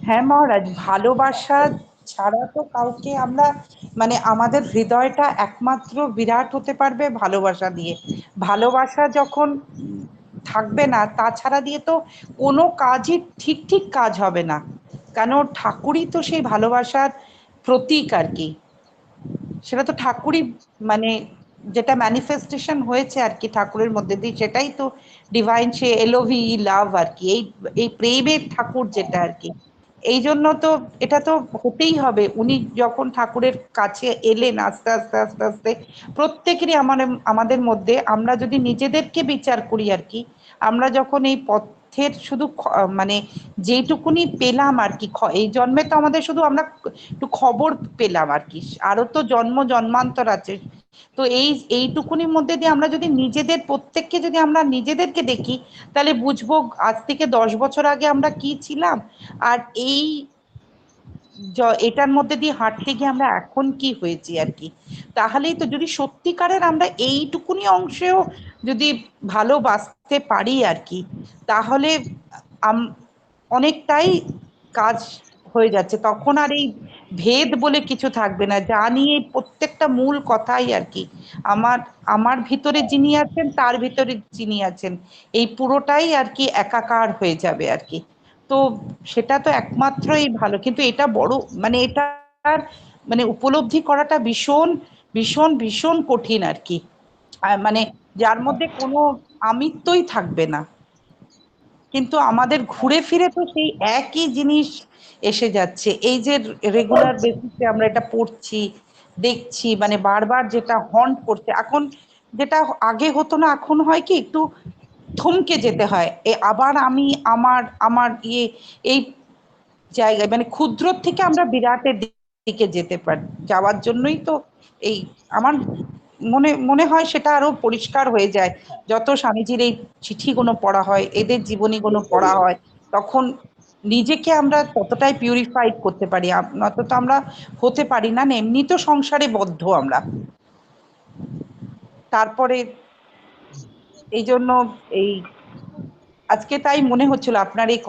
হ্যাঁ মহারাজ, ভালোবাসা ছাড়া তো কাউকে আমরা, মানে আমাদের হৃদয়টা একমাত্র বিরাট হতে পারবে ভালোবাসা দিয়ে। ভালোবাসা যখন থাকবে না, তাছাড়া দিয়ে তো কোনো কাজই ঠিক ঠিক কাজ হবে না। কেন, ঠাকুরই তো সেই ভালোবাসার প্রতীক আর কি। সেটা তো ঠাকুরই, মানে যেটা ম্যানিফেস্টেশন হয়েছে আর কি ঠাকুরের মধ্যে দিয়ে, সেটাই তো ডিভাইন, সে এলওভি লাভ আর কি, এই এই প্রেমের ঠাকুর যেটা আর কি। এই জন্য তো এটা তো হতেই হবে। উনি যখন ঠাকুরের কাছে এলেন আস্তে আস্তে আস্তে আস্তে, প্রত্যেকেরই আমাদের আমাদের মধ্যে, আমরা যদি নিজেদেরকে বিচার করি আর কি, আমরা যখন এই পথের শুধু মানে যেইটুকুনি পেলাম আর কি, এই জন্মে তো আমাদের শুধু আমরা একটু খবর পেলাম আর কি, আরো তো জন্ম জন্মান্তর আছে। তো এইটুকুনির মধ্যে দিয়ে আমরা যদি নিজেদের প্রত্যেককে যদি আমরা নিজেদেরকে দেখি, তাহলে বুঝবো আজ থেকে 10 বছর আগে আমরা কি ছিলাম, আর এই এটার মধ্যে দিয়ে হাঁটতে গিয়ে আমরা এখন কি হয়েছি আর কি। তাহলেই তো, যদি সত্যিকারের আমরা এইটুকুনি অংশেও যদি ভালোবাসতে পারি আর কি, তাহলে অনেকটাই কাজ হয়ে যাচ্ছে, তখন আর এই ভেদ বলে কিছু থাকবে না, যা নিয়ে প্রত্যেকটা মূল কথাই আর কি আমার আমার ভিতরে যিনি আছেন তার ভিতরে যিনি আছেন, এই পুরোটাই আর কি একাকার হয়ে যাবে আর কি। তো সেটা তো একমাত্রই ভালো, কিন্তু এটা বড় মানে এটার মানে উপলব্ধি করাটা ভীষণ ভীষণ ভীষণ কঠিন আর কি। মানে যার মধ্যে কোনো আমিত্বই থাকবে না, কিন্তু আমাদের ঘুরে ফিরে তো সেই একই জিনিস এসে যাচ্ছে। এই যে রেগুলার বেসিসে আমরা এটা পড়ছি দেখছি, মানে বারবার যেটা হন্ট করছে এখন, যেটা আগে হতো না, এখন হয় কি একটু থমকে যেতে হয়, আবার আমি আমার আমার এই জায়গায় মানে ক্ষুদ্র থেকে আমরা বিরাটের দিকে যেতে পারি, যাওয়ার জন্যই তো এই আমার মনে মনে হয় সেটা আরো পরিষ্কার হয়ে যায় যত স্বামীজির এই চিঠিগুলো পড়া হয়, এদের জীবনীগুলো পড়া হয়, তখন নিজেকে আমরা ততটাই পিউরিফাইড করতে পারি। নয়তো তো আমরা হতে পারি না, না এমনি তো সংসারে বদ্ধ আমরা। তারপরে এই জন্য এই আজকে তাই মনে হচ্ছিল আপনার এই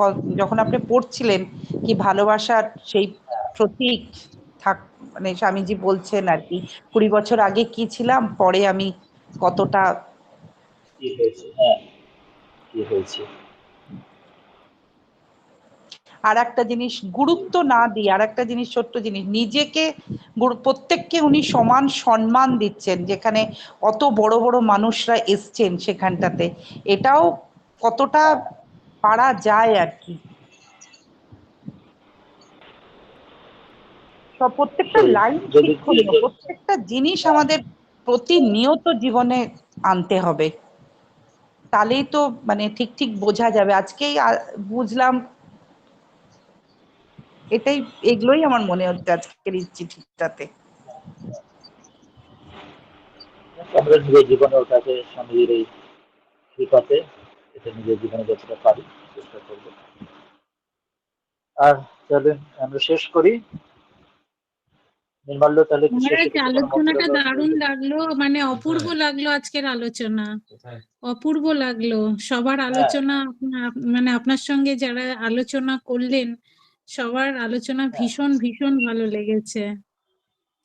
যখন আপনি পড়ছিলেন কি ভালোবাসার সেই প্রতীক থাক, মানে স্বামীজি বলছেন আর কি 20 বছর আগে কি ছিলাম, পরে আমি কতটা কি হয়েছে, হ্যাঁ কি হয়েছে। আর একটা জিনিস গুরুত্ব না দিয়ে, আর একটা জিনিস ছোট্ট জিনিস, নিজেকে প্রত্যেককে উনি সমান সম্মান দিচ্ছেন, যেখানে অত বড় বড় মানুষরা এসছেন সেখানটাতে, এটাও কতটা পারা যায় আর কি। সব প্রত্যেকটা অবশ্যই লাইন যদি শিক্ষণীয়, প্রত্যেকটা জিনিস আমাদের প্রতিনিয়ত জীবনে আনতে হবে, তাহলেই তো মানে ঠিক ঠিক বোঝা যাবে। আজকেই বুঝলাম, এটাই এগুলোই আমার মনে হচ্ছে আজকের এই চিঠিটাতে। আমরা নিজের জীবনে ওটাকে স্বামীর এই কৃপাতে এটা নিজের জীবনে যতটা পারি চেষ্টা করবো। আর চলেন আমরা শেষ করি। নির্মাল্য তাহলে কি শেষে মহারাজ কিছু কোনো মন্তব্য আলোচনাটা দারুণ বলবেন? লাগলো, মানে অপূর্ব লাগলো আজকের আলোচনা, অপূর্ব লাগলো সবার হ্যাঁ আলোচনা। মানে আপনার সঙ্গে যারা আলোচনা করলেন সবার আলোচনা হ্যাঁ ভীষণ ভীষণ ভালো লেগেছে।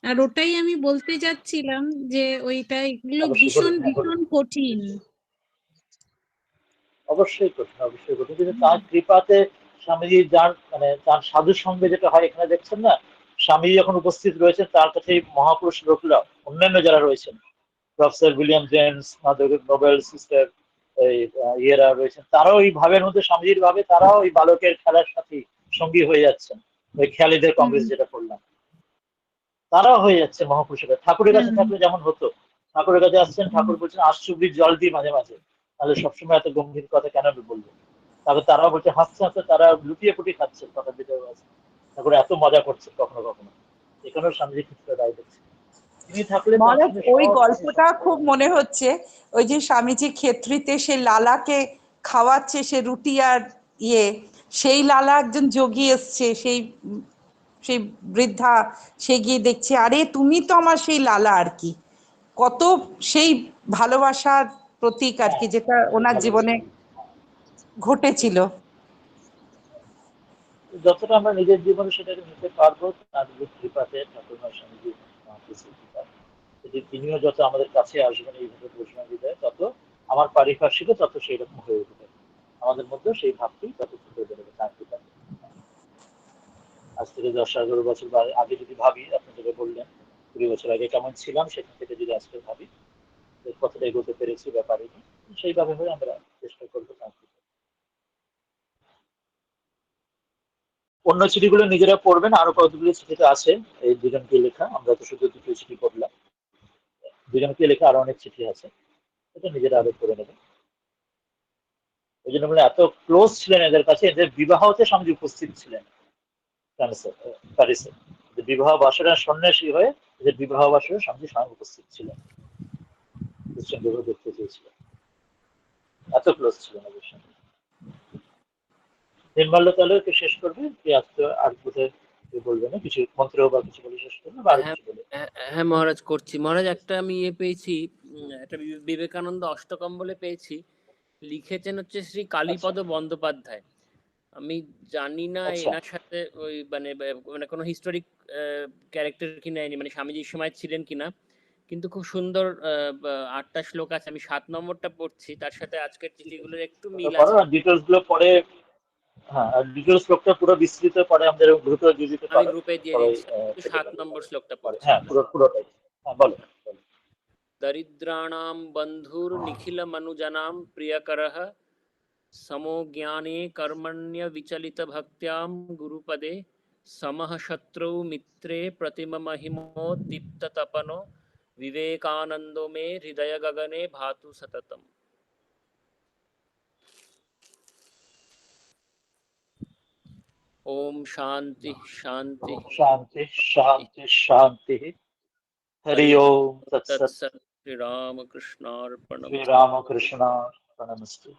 আর ওটাই আমি বলতে যাচ্ছিলাম যে ওইটা এগুলো অবশ্যই ভীষণ বলুন, হ্যাঁ বলুন। ভীষণ কঠিন। অবশ্যই কঠিন, অবশ্যই কঠিন, কিন্তু তার কৃপাতে স্বামীজি যার মানে তার সাধুর সঙ্গে যেটা হয় এখানে দেখছেন না, স্বামীজি যখন উপস্থিত রয়েছেন তার কাছে এই মহাপুরুষ লোকরা অন্যান্য যারা রয়েছেন, প্রফেসর উইলিয়াম জেমস, মাধব নোবেল সিস্টার, এই ইয়েরা রয়েছেন, তারাও এই ভাবের মধ্যে স্বামীজির ভাবে তারাও এই বালকের খেলার সাথে সঙ্গী হয়ে যাচ্ছেন। ওই খেয়ালিদের কংগ্রেস যেটা করলাম, তারাও হয়ে যাচ্ছে মহাপুরুষের। ঠাকুরের কাছে থাকলে যেমন হতো, ঠাকুরের কাছে আসছেন, ঠাকুর বলছেন আশ্চর্যিত জল দিয়ে মাঝে মাঝে, তাহলে সবসময় এত গম্ভীর কথা কেন বলবো। তারপর তারাও বলছে হাসছে হাসছে, তারা লুটিয়ে পুটি খাচ্ছে কথা দিতে পারছে, ঠাকুর এত মজা করছে কখনো কখনো। এখানেও স্বামীজি ক্ষেত্রে রায় দেখছে, তিনি থাকলে তার মহারাজ সঙ্গে ওই সব কিছু গল্পটা খুব মনে হচ্ছে, ওই যে স্বামীজি ক্ষেত্রীতে সে লালাকে খাওয়াচ্ছে, সে রুটি আর ইয়ে, সেই লালা একজন যোগী এসছে, সেই সেই বৃদ্ধা, সে গিয়ে দেখছে আরে তুমি তো আমার সেই লালা আর কি, কত সেই ভালোবাসার প্রতীক আর হ্যাঁ কি, যেটা ওনার ভালো জীবনে বলছেন। ঘটেছিল। যতটা আমরা নিজের জীবনে সেটাকে নিতে পারবো তার কৃপাতে, ঠাকুরমার স্বামীজি মহাপুরুষের কৃপা, যদি তিনিও যত আমাদের কাছে আসবেন এইভাবে বৈষ্ণব হৃদয়ে, তত আমার পারিপার্শ্বিকও তত সেই রকম হয়ে উঠবে, আমাদের মধ্যেও সেই ভাবটি তত ফুটে বেরোবে তার কৃপাতে। আজ থেকে 10-11 বছর আগে যদি ভাবি, আপনি যেটা বললেন 20 বছর আগে কেমন ছিলাম, সেখান থেকে যদি আজকে ভাবি কতটা এগোতে পেরেছি ব্যাপারে, সেইভাবে হয়ে আমরা চেষ্টা করবো তার কৃপাতে। অন্য চিঠিগুলো নিজেরা পড়বেন, আরো কতগুলো চিঠিতে আছে এই দুজনকে লেখা, আমরা তো শুধু দুটো চিঠি পড়লাম, দুজনকে লেখা আরো অনেক চিঠি আছে, এটা নিজেরা আরো পড়ে নেবেন। ওই জন্য বলে এত ক্লোজ ছিলেন এদের কাছে, এদের বিবাহতে স্বামীজি উপস্থিত ছিলেন প্যারিসে, বিবাহ বাসরা সন্ন্যাসী হয়ে এদের বিবাহ বাসরে স্বামীজি স্বয়ং উপস্থিত ছিলেন, খ্রিস্টান বিবাহ দেখতে চেয়েছিলেন, এত ক্লোজ ছিলেন এদের সঙ্গে। নির্মাল্য তাহলে একটু শেষ করবে কি, আজকে আর বোধহয় বলবে না কিছু মন্ত্র বা কিছু বলে শেষ করবে, বা আরো হ্যাঁ কিছু বলে? হ্যাঁ মহারাজ করছি। মহারাজ একটা আমি পেয়েছি, একটা বিবেকানন্দ অষ্টকম বলে পেয়েছি, লিখেছেন হচ্ছে শ্রী আচ্ছা কালীপদ বন্দ্যোপাধ্যায়। আমি জানি না আচ্ছা। এনার সাথে ওই মানে কোনো হিস্টোরিক ক্যারেক্টার কি নেয়নি, মানে স্বামীজির সময় ছিলেন কিনা, কিন্তু খুব সুন্দর 8টা শ্লোক আছে। আমি 7 নম্বরটা পড়ছি, তার সাথে আজকের চিঠিগুলোর একটু মিল পড়ো আছে। না, ডিটেলস গুলো পরে। হ্যাঁ, আর ডিটেলস শ্লোকটা পুরো বিস্তৃত পরে আমাদের গ্রুপে দিয়ে দিতে আমি পারো, গ্রুপে দিয়ে সবাই দিচ্ছি, কিন্তু থেকে 7 যাবে নম্বর শ্লোকটা পরে। পড়ছি। হ্যাঁ, পুরোটাই। হ্যাঁ, বলো। দরিদ্রাণাম বন্ধুর নিখিল মনুজনাম প্রিয়করঃ समो ज्ञाने कर्मण्य विचलित भक्त्यां गुरुपदे समः शत्रौ मित्रे प्रतिम महिमो दीप्त तपनो विवेकानंदो मे हृदय गगने भातु सततम। ओम शांति शांति शांति शांति शांति। हरि हरि ओम तत्सत। तत्सत। श्री राम कृष्णार्पणमस्तु। श्री रामकृष्ण प्रणमस्तु।